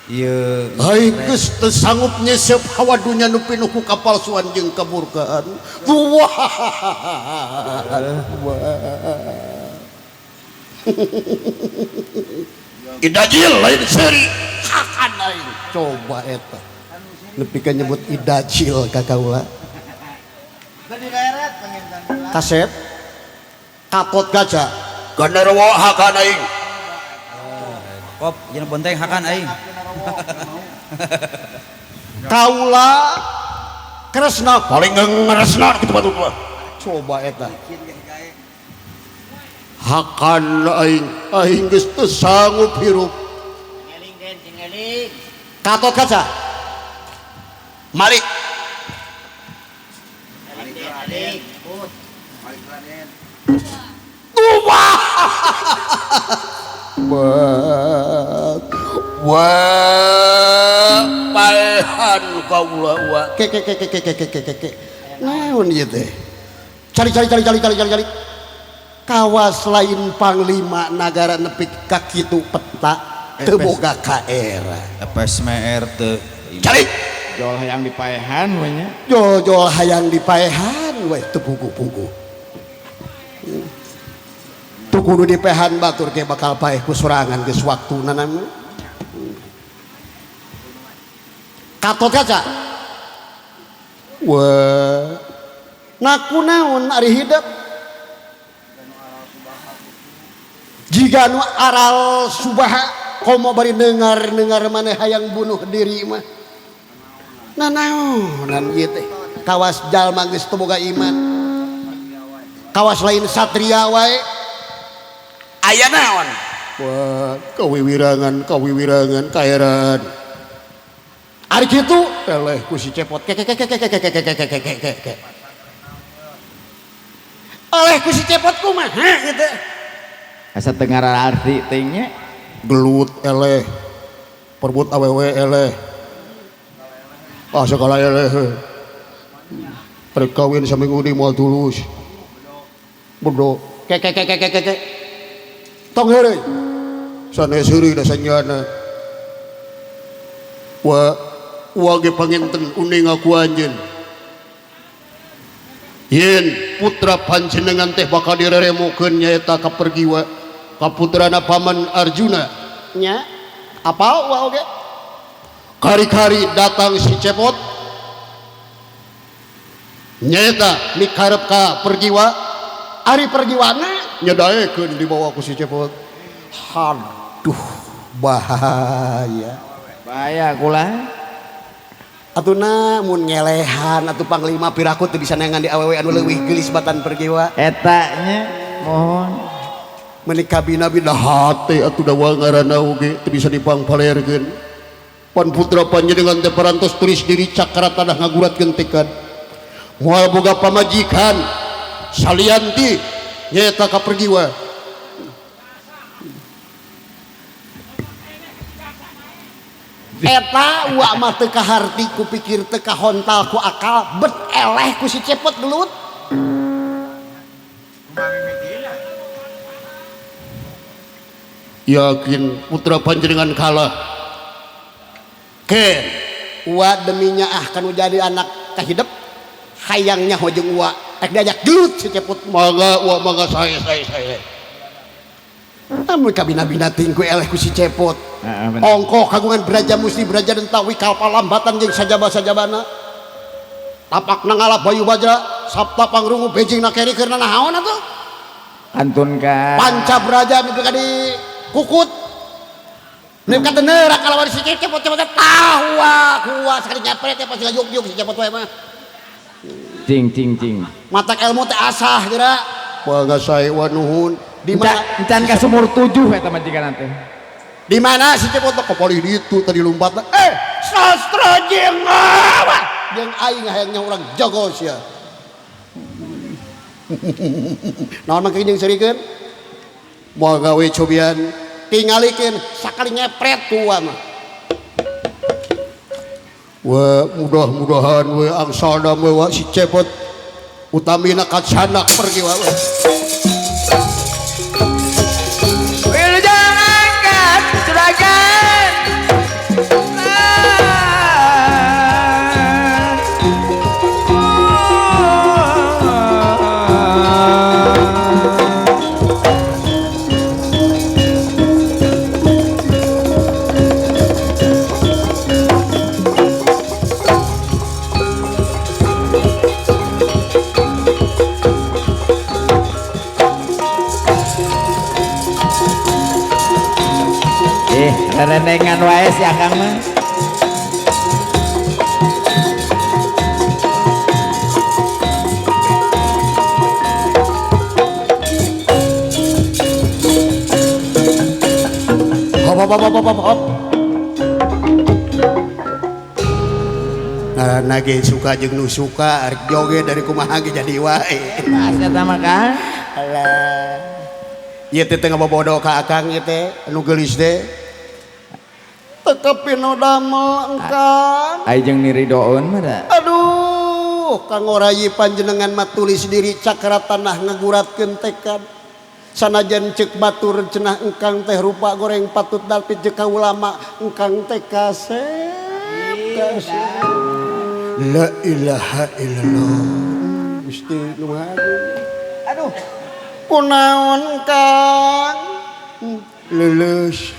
ieu aing geus teu sanggup nyesep hawa dunya nu pinuh ku kapalsuan jeung kamurkaan Idajil lain seri hakan lain coba eta nepikeun nyebut idajil ka kaula kaset Gatotkaca Ganarwa hakan aing kop jeung bonteng hakan aing kaula Kresna paling ngeresna kitu batu coba eta hakan aing geus teu sanggup hirup Gatotkaca malik palhan kaula wa ke naon ieu teh cari kawas lain panglima negara nepi ka kitu peta teu boga kaera PSMR teu cari Jol hayang dipaehan we nya. jol hayang dipaehan we teu pugu-pugu tu kudu dipehan batur ke bakal paeh ku sorangan geus waktuna nama Gatotkaca wah naku naon ari hidup jika nu aral subaha komo bari dengar mana hayang bunuh diri mah nanaonan ieu teh kawas jalma geus teu boga iman kawas lain satria wae aya naon wah kawiwirangan kaeran ari kitu eleh ku si cepot oleh ku si cepot kumaha gitu asa teu arti tingnya gelut eleh perbut awewe eleh segala eleh perkawin saminggu di moal tulus bodoh tong heureuy sanes heureuy da sanjana wa ge panginten uning aku anjeun yen putra panjenengan teh bakal direremukeun nyaeta kapergiwa kaputrana paman Arjuna nya apa wa oge kari-kari datang si cepot nyaeta mikarep ka pergiwa ari pergiwana nyedaekeun dibawa ku si cepot haduh bahaya kula atuna mun ngelehan atuh panglima piraku teu bisa nengan di awewe anu leuwih geulis batan pergiwa eta nya mohon menikah bina-bina hate atuh dawa ngaranna oge teu bisa dipangpalerkeun pan putra panjenengan teh parantos tulis diri cakra tanah ngaguratkeun tekad moal boga pamajikan salianti nyaeta kapergiwa eta wa mah teu kaharti ku pikir teu kahontal ku akal bet eleh ku si cepot gelut yakin putra panjenengan kalah ken wa deminya kanu jadi anak kahidep hayangnya hojeng wa rek diajak gelut si cepot mangga saya amun kabina-bina tingku eleh ku si cepot ongkoh kagungan beraja musti beraja dan tawi kalpalambatan jeung sajaba-sajabana tapak nangalap bayu baja sabta pangrungu bejing nakeri keur naon atuh antun ka panca beraja nepi ka di kukut nepi ka teneura kalawan si cepot tahu sakali nyapret teh pasti yuk si cepot wae mah cing matak ilmu teh asah geura mangga saya wa nuhun di mana encan ka sumur 7 eta majikan teh di mana si cepot teh kopoli ditu tadi lompatna sastra jeung apa jeung aing hayangnya urang jago sia naon mangke jeung sarikeun mangga we cobian tingalikeun sakali nyepret tua mah wa mudah-mudahan we angsana we wa si cepot utamina kacanak pergi wa Wilujeng angkat juragan renengan wae si akang mah hop nah ge suka jeung nu suka arek joge dari kumaha ge jadi wae asa tama kan alah ieu teh teu ngabobodo ka akang ieu teh anu geulis teh tekepin damel engkang ayeung niridoeun mah da aduh kang orayi panjenengan mah tulis diri cakra tanah ngaguratkeun tekad sanajan ceuk batur cenah engkang teh rupa goreng patut dalpit jeung ka ulama engkang teh kasep la ilaha illallah Gusti nu aduh kunaon kang leuleus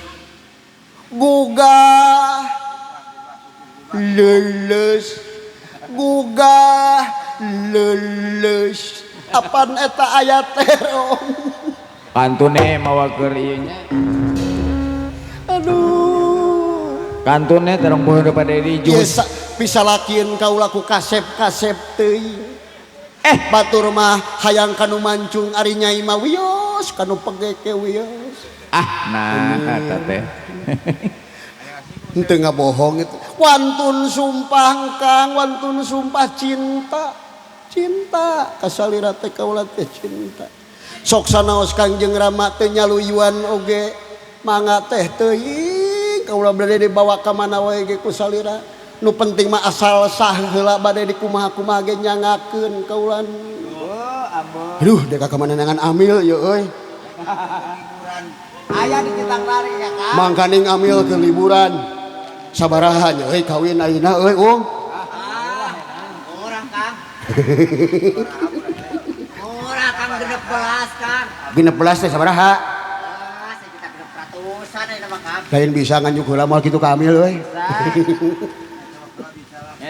gugah leuleus apaan eta ayat terong Kantune mawa keur ieu nya. Aduh. Kantune terong poho pada dijus. Biasa bisa lakian kau laku kasep teuing. Batur mah hayang kanu mancung ari nyai mah wios kanu pegeke wios. Nah eta teh. Henteu ngabohong itu. Wantun sumpah Kang, wantun sumpah cinta. Cinta kasalira teh kaula teh cinta. Sok sanaos Kangjeng Rama teh nyaluyuan oge mangga teh teuing kaula bade dibawa ka mana wae ge ku salira. Nu penting mah asal sah heula bade dikumaha-kumaha ge nyangakeun kaulan. Aduh, deka ka mananangan amil ye euy. Aya di Citang Lari ya Kang. Mangkaning amil ke liburan. Sabaraha nya euy kawin ayeuna euy Ung. Murah Kang. Murah Kang 16 Kang. 16 teh sabaraha? Sejuta 600-an ini mah Kang. Lain bisa nganjuk heula moal kitu ka amil euy.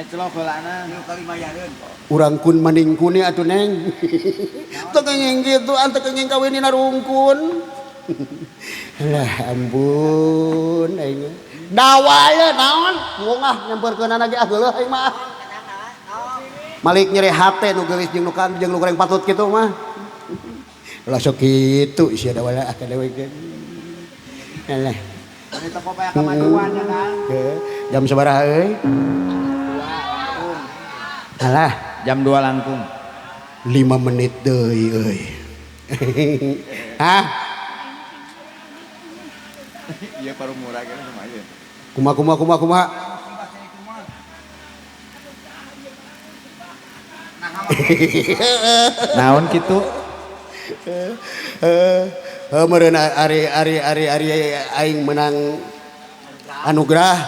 Celok heulana. Urang kun maning kune atuh Neng. Teu kenging kitu ante kenging kawinina rungkun. Lah ampun aing. Dawa ye naon? Ngongah nyamperkeunana ge geuleuh aing mah. Malik nyeri hate nu geulis jeung nu kan jeung nu goreng patut kitu mah. Lah sok kitu sia dawa ka dewe ge. Alah. Ini tepok kayak kemajuan ya Kang. Jam sabaraha euy? Alah, Jam 2 langkung. 5 menit deui euy. Hah? Iya baru murah kan sama aja. Kumaha. Naon kitu? Meureun ari aing menang anugerah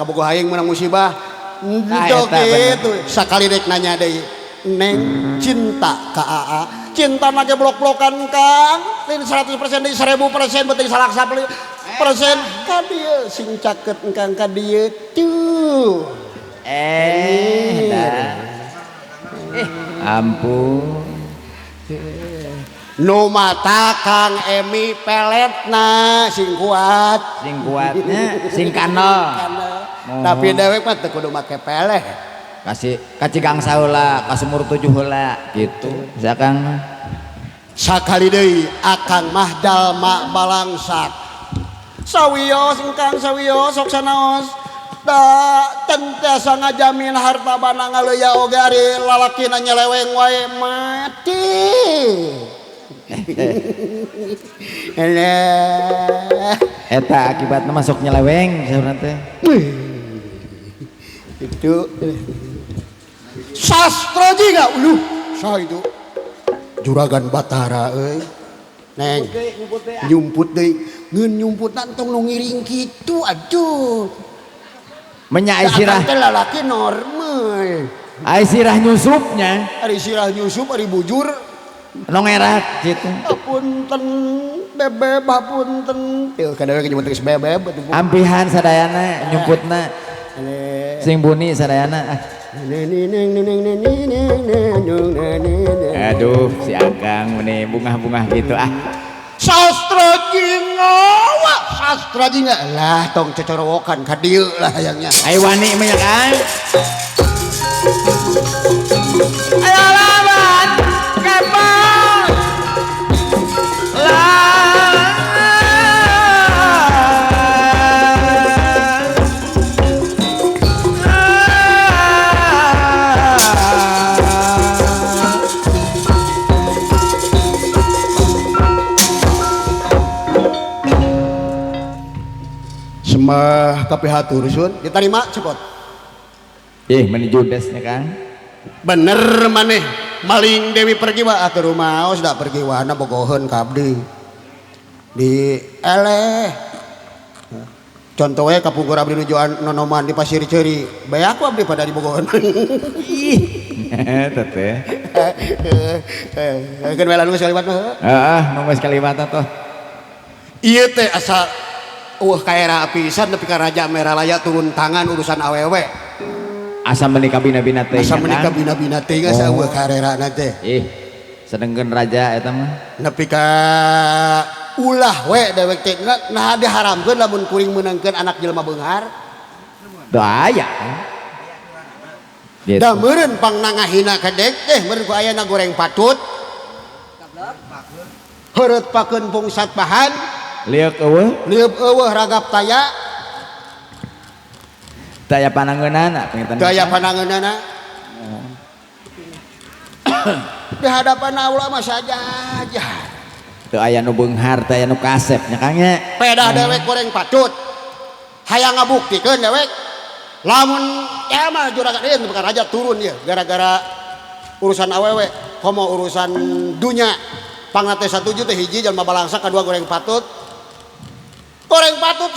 kabogoh aing menang musibah. Ento kitu sakali rek nanya deui. Neng cinta ka AA. Cinta mah ge blok-blokan Kang. Lain 100% deui 1000% beuting salaksa persen ka dieu sing caket engkang ka dieu tuh. Ampun. Nu mata Kang Emi peletna sing kuat. Sing kuatnya, sing kanal. Tapi dewek mah teu kudu make peleh. Kasih kacigang saheula, kasumur 7 heula gitu. Sakang Sakali deui akang mah dalma balangsak. Sawios engkang sawios sok sanaos. Da tentiasa ngajamin harta bana ngaleuya oge ari lalakina nyeleweng wae mati. eta akibatna masuk nyeleweng saurna teh. Itu sastra juga saha itu Juragan Batara euy Neng nyumput deui ngeun nyumput tong nu ngiring kitu aduh Menya sirah teh lalaki normal ai sirah nyusupnya ari sirah nyusup ari bujur nongerak gitu. apunten bebeb apunten teu kadang nyumput geus bebeb Ampihan sadayana nyumputna sing buni sadayana. Aduh si Agang meni bungah-bungah gitu sastra jinga lah tong cocorowokan ka dieu lah hayangnya ayo wani mah kan ayo lawan kepal mah kapihatur sun diterima cepot meni judesnya kan bener maneh maling Dewi pergi wa ke rumah sudah pergi wana bogoheun ka abdi di eleh contohnya kapungkur abdi nuju nonoman di pasir ceuri bae aku abdi pada di bogoheun eta teh keun welan geus kalimat mah heeh nu geus kalimat atuh ieu teh asa kaera pisan tapi ka Raja Meralaya turun tangan urusan awewe asa menikah bina-bina teh asa menikah bina-bina teh asa eueuh karerana teh sedengkeun raja eta mah nepi ka ulah we dewek teh nah diharamkeun lamun kuring meunangkeun anak jelema beunghar teu aya gitu. da meureun pang nangahina kadek teh meureun ku ayana goreng patut heureut pakeun pungsat bahan liuk eueuh lieup eueuh ragap taya daya panangeunana penginten daya panangeunana di hadapan Allah mah saja teu aya nu beunghar teu aya nu kasep nya Kang nya pedah dewek goreng patut hayang ngabuktikeun dewek lamun ya mah juragan ieu bukan raja turun ya gara-gara urusan awewe komo urusan dunya pangna teh satuju teh hiji jalma balangsa kadua goreng patut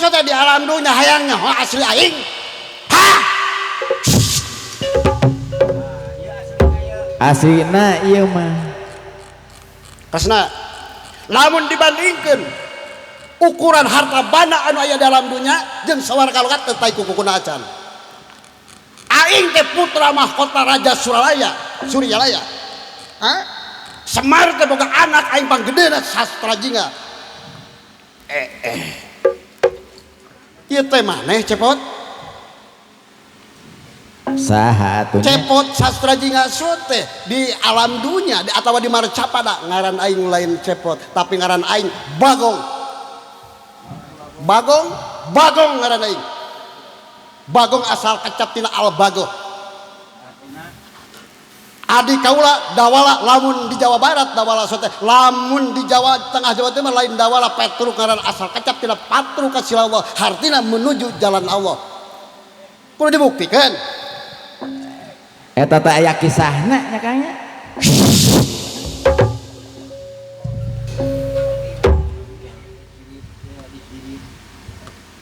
saja di alam dunya hayang nyaho asli aing asina ieu mah kasna lamun dibandingkeun ukuran harta bana anu aya dalam dunya jeung sawarga logat teu tai kukuna acan aing teh putra mahkota raja Suryalaya Semar teh boga anak aing panggedena Sastrajinga ieu teh maneh cepot saha atuh cepot Sastrajinga teh di alam dunya atawa di marcapada ngaran aing lain cepot tapi ngaran aing bagong ngaran aing bagong asal kecap tina al bago adi kaula dawala lamun di Jawa Barat dawala sote lamun di Jawa Tengah Jawa Timur lain dawala Petruk ngaran asal kecap tina patru ka silawa hartina menuju jalan Allah kudu dibuktikan eta teh aya kisahna nya Kang nya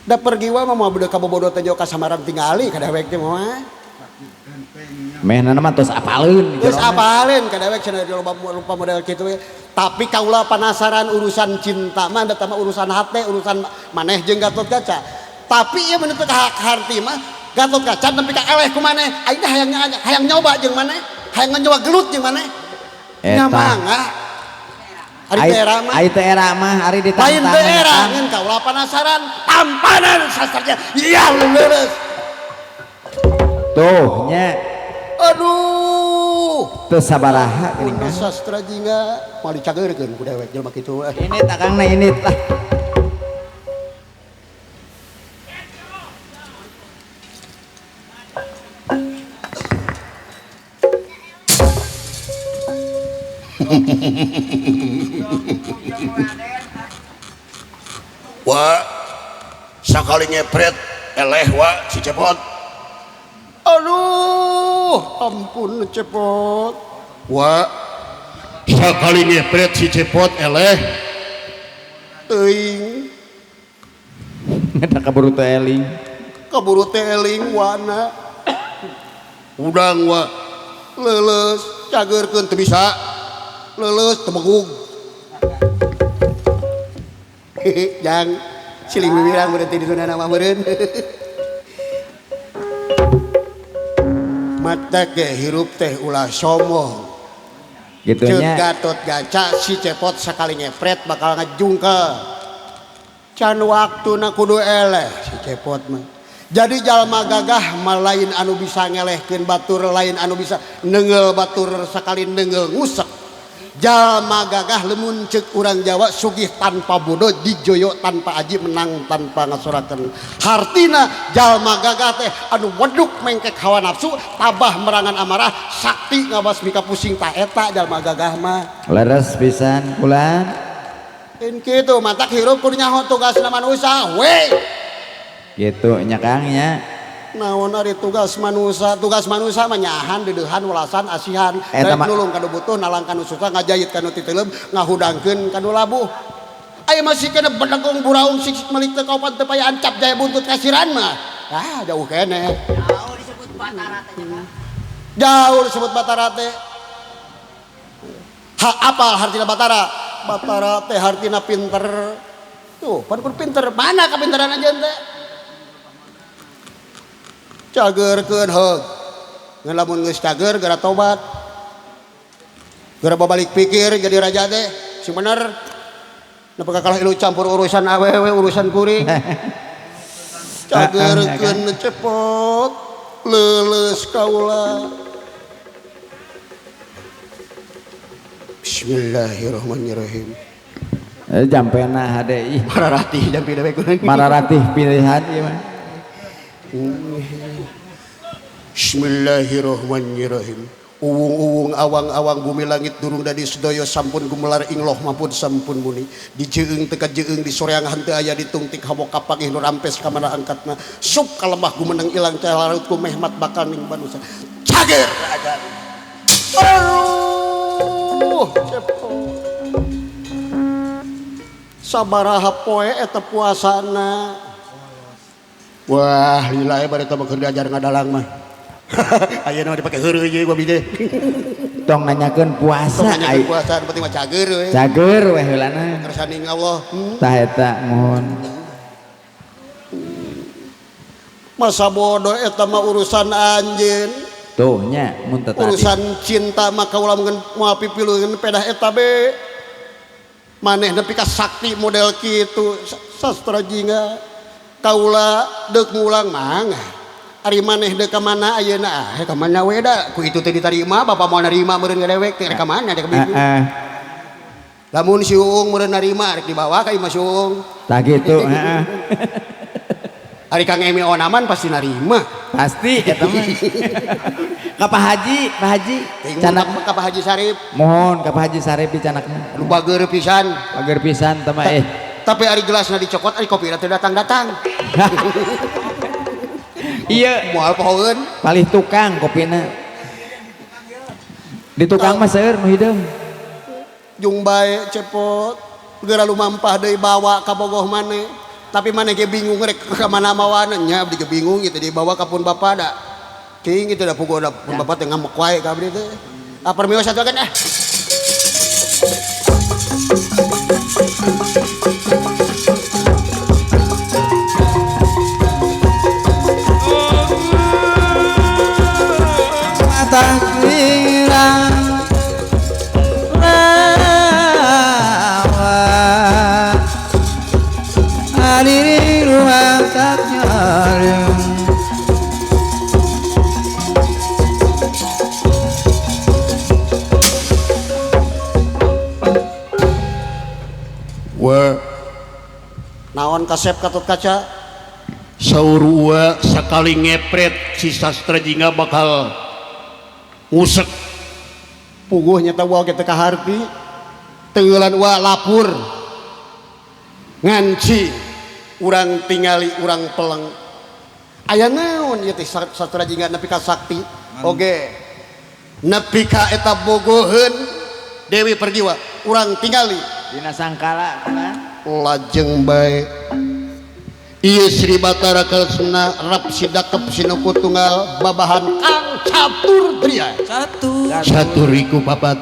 da pergi wa mah budak kabobodo teh joka samaran tingali ka dewek teh mah mehna mah tos apaleun geus apaleun ka dewek cenah lupa model kitu we tapi kaula penasaran urusan cinta mah da mah urusan hate urusan maneh jeung Gatotkaca tapi ieu menuntut hak harti mah Gatotkaca nepi ka eleh ku maneh aing teh hayang nyoba jeung maneh hayang nyoba gelut jeung maneh nya mangga ari teh era mah ari lain ditantang teh era ngan kaula penasaran tampanan sastranya ya leres tuh nya aduh teu sabaraha geuning Kang Sastrajinga mau dicageurkeun ku dewek jelema kitu ini tak Kang ini tah Wah, sakali ngepret eleh wa si cepot. aduh ampun cepot Wah, sakali ngepret si cepot eleh. teuing eta kaburu teh eling kaburu teh eling wana Udang wa leuleus cageurkeun teu bisa leuleus teu begug jang siling mimirang berarti di sunana mah meureun mata ge hirup teh ulah sombong gitu ceuk nya Gatotkaca si cepot sakali ngepret bakal ngajungkel can waktuna kudu eleh si cepot mah jadi jalma gagah mah lain anu bisa ngelehkeun batur lain anu bisa neungeul batur sakali neungeul ngusek jalma gagah lemun ceuk urang Jawa sugih tanpa bodoh dijoyo tanpa aji menang tanpa ngasorakeun hartina jalma gagah teh anu weduk mengkek hawa nafsu tabah merangan amarah sakti ngabasmi ka pusing tah eta jalma gagah mah leres pisan kulan in kitu matak hirup kudu nyaho tugasna manusia we gitu nya Kang nya naon ari tugas manusia mah nyahan dedeuhan welasan asihan Eta daek nulung kanu butuh nalang kanu susah ngajayit kanu titeuleum ngahudangkeun kanu labuh aya masih kena bedagung buraung sik melik teu kaupan teu paya ancap jaya buntut kasiran mah jauh keneh Jauh disebut Batara teh mah. jauh disebut Batara teh apal hartina Batara teh hartina pinter tuh pan pinter mana kapinteran aja teh cageurkeun heug ngan lamun geus cager gara tobat Gara balik pikir jadi raja teh si bener nepeka kalah ilu campur urusan awewe urusan kuring cagerkeun cepot leuleus kaula. Bismillahirrahmanirrahim. Jampena hade ih Mararatih jampi dewe kuring. mararatih pilihan ieu mah. Bismillahirrahmanirrahim. Uwung-uwung awang-awang bumi langit durung dadi sedaya sampun gumelar ingloh maupun sampun muni dijeung teka jeung di soreang henteu aya ditungtik hawa kapangih nu rampes ka mana angkatna sup kalemah gumeneng ilang calarut ku mehmat bakal ning manusia cager aja. Aduh cepo sabaraha poe eta puasana. Wah lila bari teh keur diajar ngadalang mah. Ayeuna dipake heureuy ye gua bide. Tong nanyakeun puasa ai. Puasa penting mah cager we. Cager weh heulana. Kersani Allah. Tah eta mohon. Masa bodoh eta mah urusan anjeun. Tuh nya mun teu tadi. Urusan cinta mah kaula mungkin moal pipilueun pedah eta be. Maneh nepi ka sakti model kitu sastra jingga. Kaula deuk ngulang mangga. Ari maneh deuk ka mana ayeuna ka mana we da ku itu teh ditarima bapak mau narima meureun ngadewek teh ka mana dek bingung. Lamun si Uung meureun narima rek dibawa ka imah si Uung. Tah gitu heeh. Ari Kang Emi onaman pasti narima. Pasti eta mah. Ka Pak Haji Canak ka Pak Haji Sarip. mohon ka Pak Haji Sarip canakna. Lu bageur pisan. Pager pisan teh mah Tapi ari gelasna dicokot ari kopi teh datang-datang. Iya Moal pohoeun. palih tukang kopina. Di tukang mah seueur nu hideung. Jung bae cepot. Geura lumampah deui bawa ka bogoh maneh. Tapi maneh ge bingung rek ka mana mawana nya abdi ge bingung gitu dibawa ka pun bapa da. King itu da puguh da pun bapa teh ngamuk wae ka abdi teh. Apar mios satu kan takbiran lawan hadiri ruang taknyareng Wa naon kasep katut kaca saur wa sakali ngepret si sastra jingga bakal ngusek puguh nya teh wa kita ka harti teulan wa lapur nganci urang tingali urang peleng aya naon ieu teh sastra jingga nepi ka sakti oge nepi ka eta bogoheun Dewi Pergiwa urang tingali Dina sangkala kan. lajeng bae ieu Sri Batara Kalsuna rap sidakep sinuku tunggal babahan Kang Catur Tria Caturiku papat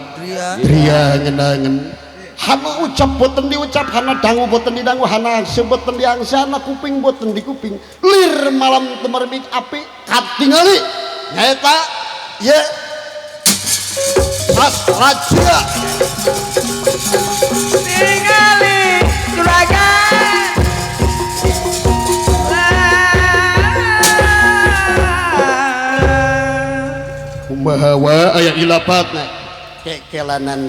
Tria ngenangen hana ucap boten diucap hana dangu boten didangu hana seboten diangsa hana kuping boten dikuping lir malam temerbik api katingali nyaeta ye sasraja Ningali juragan kumaha wa aya ilapatna kelanan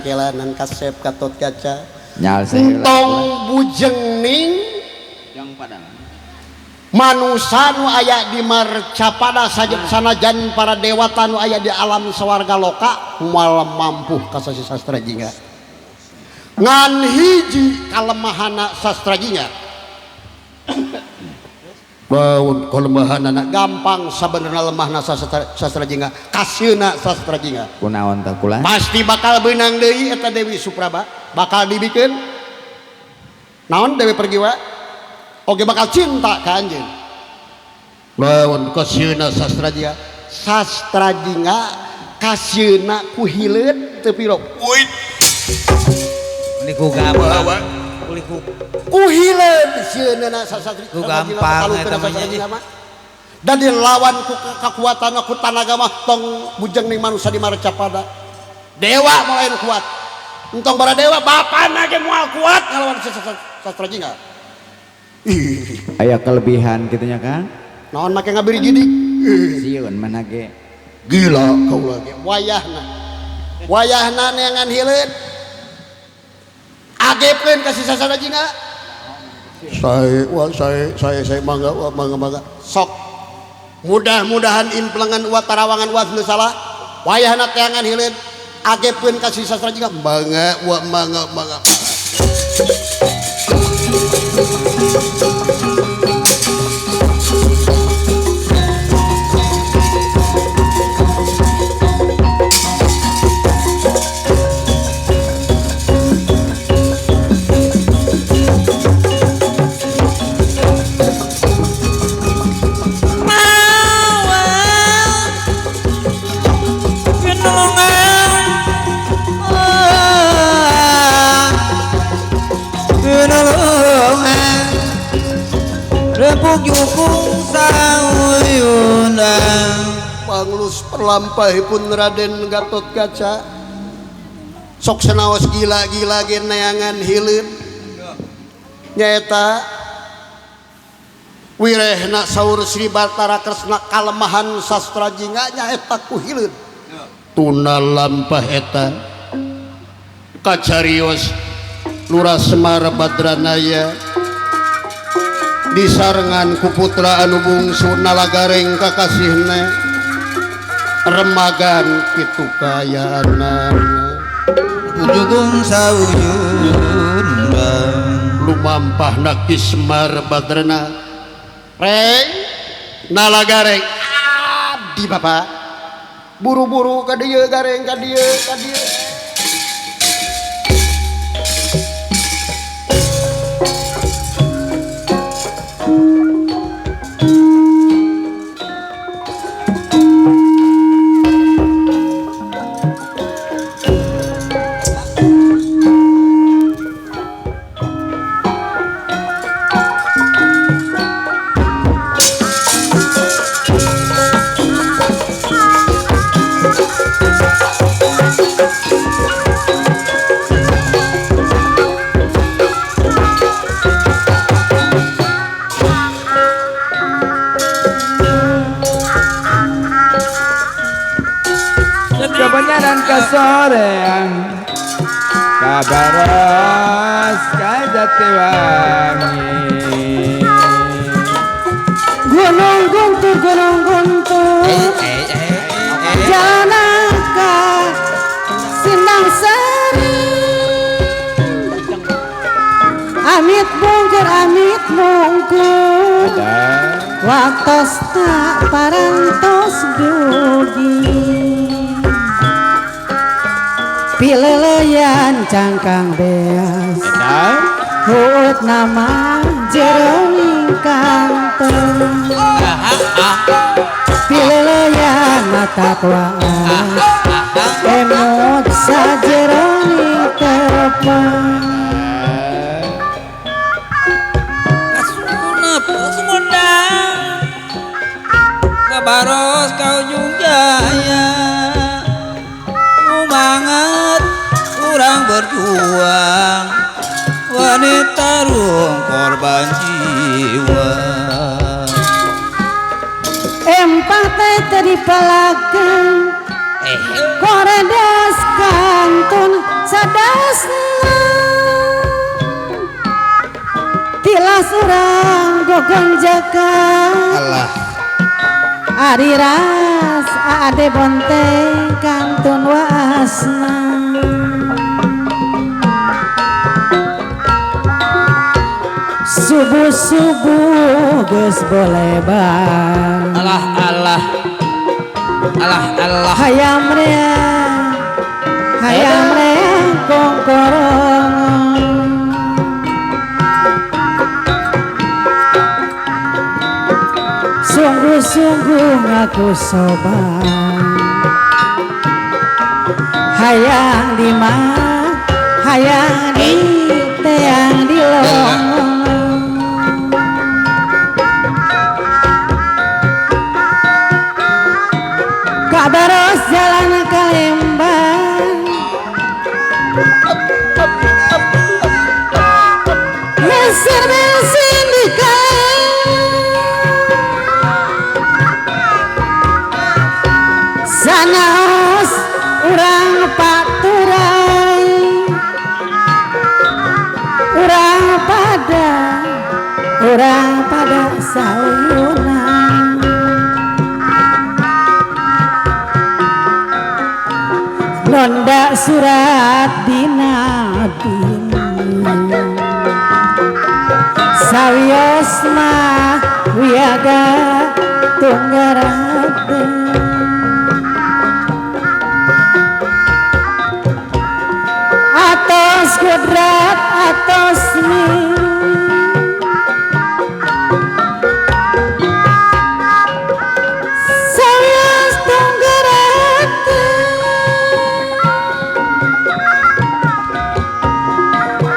kasep katot kaca Nyal seheula. entong bujeng ning Yang padang. manusia nu aya di marcapada sanajan para dewata nu aya di alam sawarga loka moal mampu ka sasi sastra jingga ngan hiji kalemahana sastra jingga baun kalemahanana gampang sabenerna lemahna sastra jingga kasieuna sastra jingga Kunaon teh kula? pasti bakal beunang deui eta Dewi Supraba bakal dibikeun naon Dewi Pergiwa oge bakal cinta ka anjeun lawan kasieuna sastra jingga sastra jingga kasieuna ku hileud teu piro ini ku gampang ku hileud sieunana sastra Ku gampang eta mah nya. dan dilawan ku kekuatan ku tanaga mah tong bujeng ning manusia di marcapada dewa mulai kuat entong para dewa bapak nage mual kuat ngelawan sastra jingga aya kelebihan gitunya kan naon make ngabiri jidik sieun mana ge gila kau lagi wayahna neangan hileun agepkeun ka si sastra jingga saya mangga sok mudah-mudahan implengan uat tarawangan uat nu salah wayahna teangan hileun agepkeun ka si sastra jingga mangga Repuk yukung sauyundang panglus perlampahipun Raden Gatot Kaca sok senaos gila-gila ge neangan hileun nyaeta wirehna saur Sri Batara Kresna kalemahan sastra jingga nyaeta ku hileun tuna lampah eta kacarios Lurah Semar Badranaya disarengan ku putra anu bungsu nalagareng kakasihna remagan kitu kayaana Ujung sauyundang lumampah Ki Semar Badrana reng nalagareng di bapak buru-buru ka dieu gareng ka dieu kebanyakan kesorean kabaros kajatiwangi gunung guntur janaka sindang seri amit bungkur waktos tak parantos dugi pileleyan cangkang beas hut nama jeroning kantong pileleyan mata kuaan emot sajeroning tepang kasunep sumundang kabaros kau jungjaya banget kurang berjuang wanita rung korban jiwa empate tadi palagan koredas kantun sadasna tilas urang gogonjakan Allah Ari ras ade bonteng kantun wasna subuh-subuh geus boleh bang Allah hayam rea kongkorong sungguh ngaku soban hayang di mana hayang di teang di long kabaros jalan Kalembang urang pada sayunan Londa surat dina dini Sawios mah wiaga tunggarada Atos kudrat atos mi Sawios tunggarada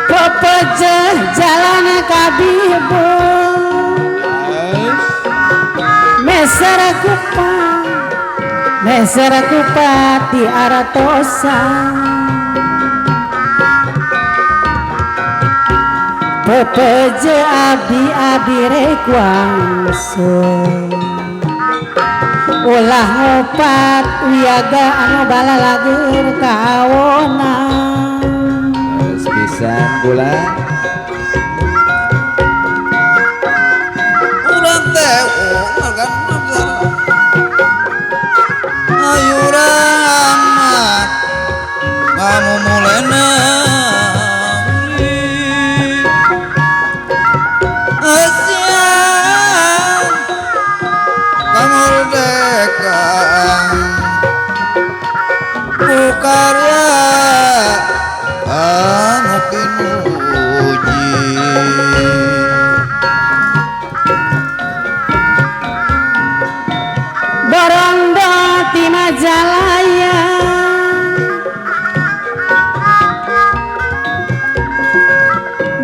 Pepejeh jalan kabibu Meser kupat di aratosa Pepeje abdi rek wangsul Ulah ngopat wiaga anu balalagur kawonan Pisan gula urang teh makan ayuran mat kamu mulena asian kemerdekaan bukarya anu pinuji Borondo di Majalaya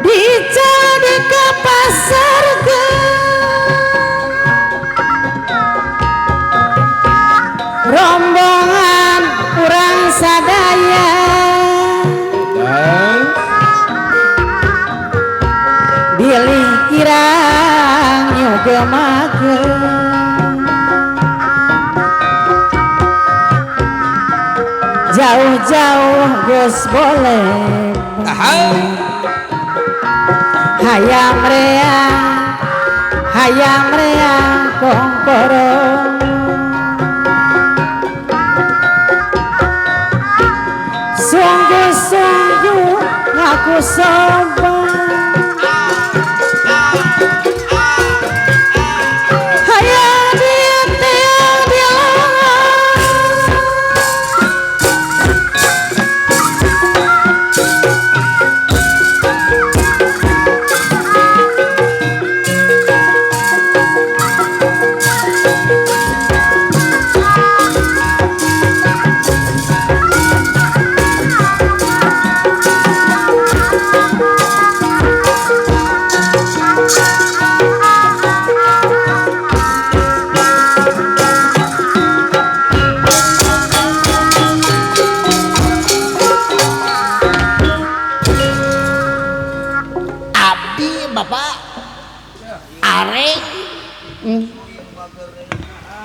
Dicari ke pasar rombongan kurang sadaya Bilih kirang juga makan Jauh-jauh Gus boleh Hayam rea kongkorong Sungguh-sungguh ngaku sobat Hayam dia tiang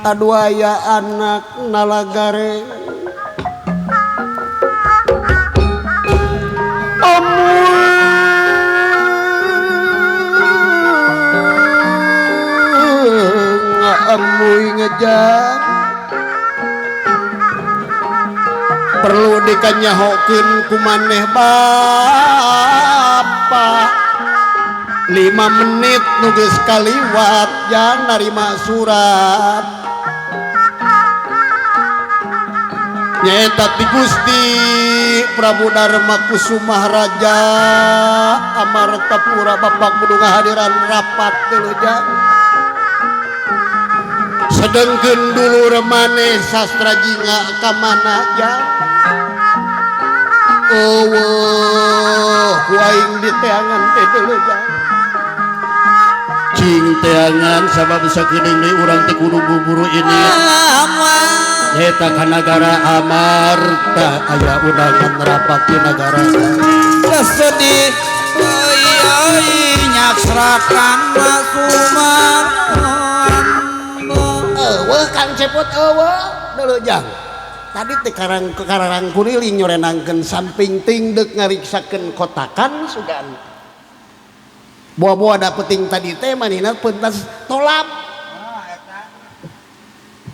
Aduh aya anak nalagare amuy ngejak perlu dikanyahokeun ku maneh Bapak 5 menit nugas kaliwat yang narima surat nyaeta ti Gusti Prabu Dharma Kusumah Raja Amartapura Bapak kudu ngahadiran rapat deuleu jang sedengkeun dulur maneh sastra jinga ka mana jang eueuh ku aing diteangan teh deuleu jang cing teangan sabab sakiring deui urang teh kudu buburu ini eta ka nagara Amarta aya undangan rapat di nagara sedih nyak serakan masuman Eueuh Kang Cepot eueuh deuleu jang. Tadi teh karang kuriling nyorenangkeun samping ting deuk ngariksakeun kotakan sugan. buah-buah ada peting tadi teh manina pentas tolap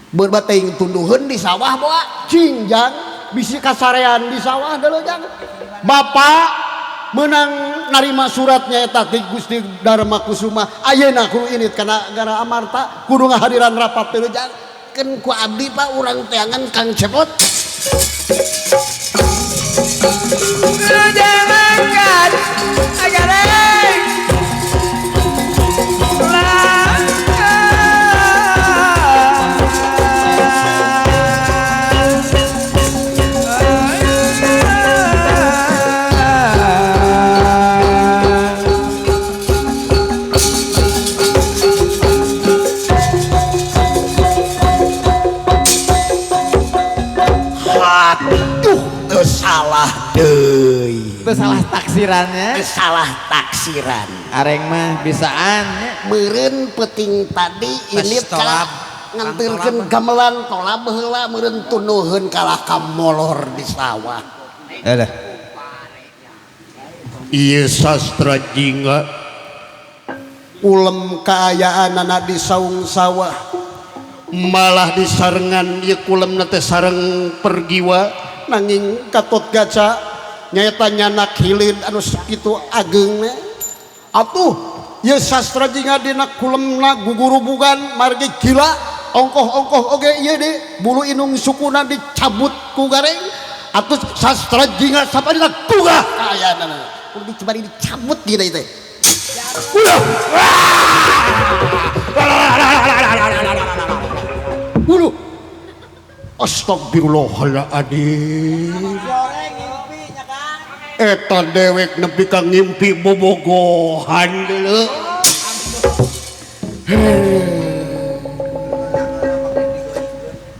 berbating tunduhun di sawah boa cingjang bisi kasarean di sawah dulu jang bapak menang narima suratnya eta ti Gusti Dharma Kusuma ayeuna kudu init kana gara amarta kudu ngahadiran rapat dulu jang keun ku abdi Pak urang teangan Kang Cepot Jangankan agareng salah deui Itu salah taksirannya. salah taksiran Areng mah bisaan nya. meureun peting tadi ini tolab. ngantirkeun gamelan tolab heula meureun tunuhun kalah ka molor di sawah Alah. Ieu sastra jingga ulem kaayaan anak di saung sawah malah disarengan ieu kulemna teh sareng pergiwa nanging katot gaca nyaeta nyanak hilid anu sakitu ageungna atuh ieu sastra jingga dina kulemna gugurubugan margi gila ongkoh-ongkoh oge ieu de bulu inung sukuna dicabut ku gareng atuh sastra jingga sapadina tugah kaayana kudu dicabari dicabut dina teh udah bulu astagfirullahaladzim eta dewek nepi ka ngimpi bobogohan deuleu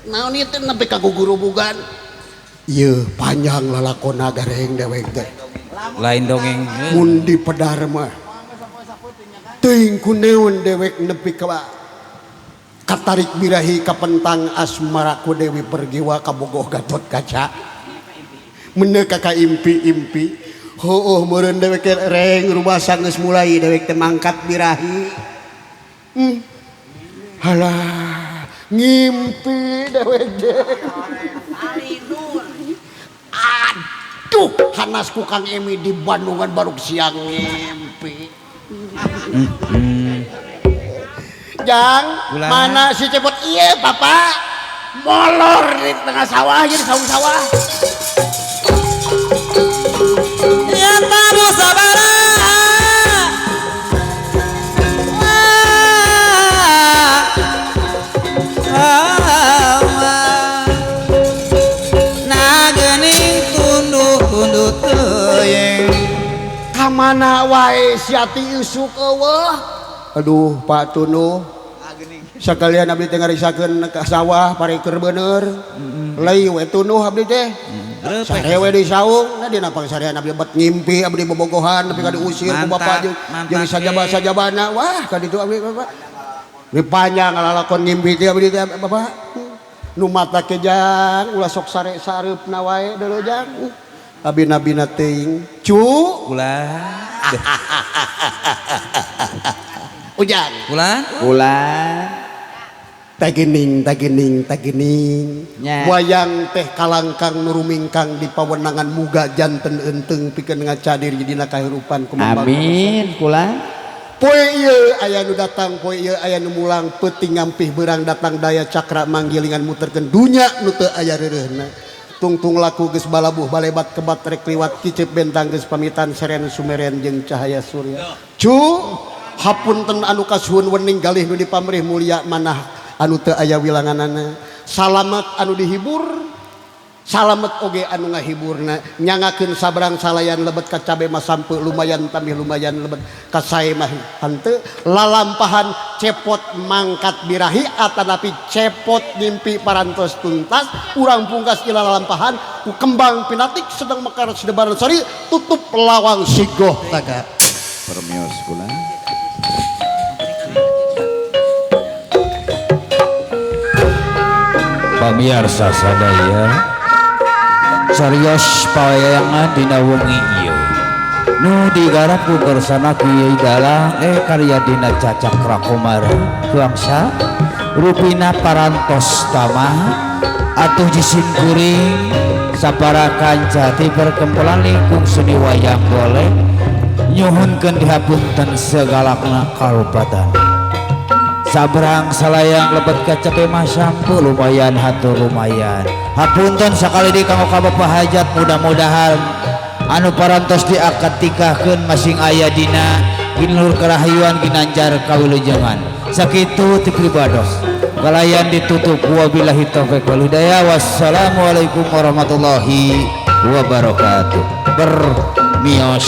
naon ieu teh nepi ka gugurubugan ieu panjang lalakonna gareng dewek teh Lain dongeng. mun di pedar mah teuing kunaon dewek nepi ka katarik birahi kapentang asmara ku Dewi Pergiwa kabogoh Gatot Kaca meneka ka impi-impi heueuh meureun dewek reng rumasa geus mulai dewek teh mangkat birahi halah ngimpi dewek aduh hanas ku Kang Emi di Bandungan baru siang ngimpi Jang, Ulah. mana si Cepot? Iya, Bapak. Molor di tengah sawah, jadi saung sawah. Ya tamu sabara. Nagening tunduh-tunduh teuing. Kamana wae si ati usuk eueuh. Aduh, Pak Tunu. Sekalian abdi teh ngarisakeun ka sawah parikeur bener. Leuy we Tunu abdi teh. Sarewe di saung, nah dina pangsarean abdi bet ngimpi abdi bobogohan tapi ka diusir ku bapak jeung sajabah-sajabana. Wah, ka ditu abdi bapak. Di panjang lalakon ngimpi teh abdi teh bapak. Nu mata ke jang ulah sok sare sareupna wae deuleu jang. Abina-bina teuing. Cu, Ulah. Ujang. Ulah. Ulah. Tagining Nya. wayang teh kalangkang nurumingkang di pawenangan muga janten enteng pikeun ngacadir dina kahirupan kumaha Amin. Kula. poe ieu aya nu datang poe ieu aya nu mulang peuting ngampih beurang datang daya cakra manggilingan muterkeun dunya nu teu aya reureuhna tungtung laku geus balabuh balebat kebat rek liwat kicip bentang geus pamitan seren sumeren jeung cahaya surya cu hapunten anu kasuhun wening galih nu dipamrih mulia manah anu teu aya wilanganana salamet anu dihibur salamet oge anu ngahiburna nyangakeun sabrang salayan lebet ka cabe mah sampe lumayan tambih lumayan lebet ka sae mah henteu lalampahan cepot mangkat birahi atanapi cepot ngimpi parantos tuntas urang pungkas ila lalampahan ku kembang pinatik sedang mekar sedebaran sari tutup lawang sigoh taga Permios kula. Pamirsa sadaya carios pawayangan dina wengi ieu nu digarap ku bersana Kiai Dalang karya dina Cacak Rakomara bangsa rupina parantos tamah atuh jisim kuring saparakan jati perkempulan lingkung seni wayang boleh nyuhunkeun dihapunten segalakna kalupatan sabrang salayang lebet kacepe mah sampu lumayan hatur lumayan hapunten sakali di kanggo kabeh hajat mudah-mudahan anu parantos diakad tikahkeun masing aya dina ginur kerahayuan ginanjar kawilujengan sakitu ti pribados kalayan ditutup wabillahi taufiq wal hidayah wassalamualaikum warahmatullahi wabarakatuh bermios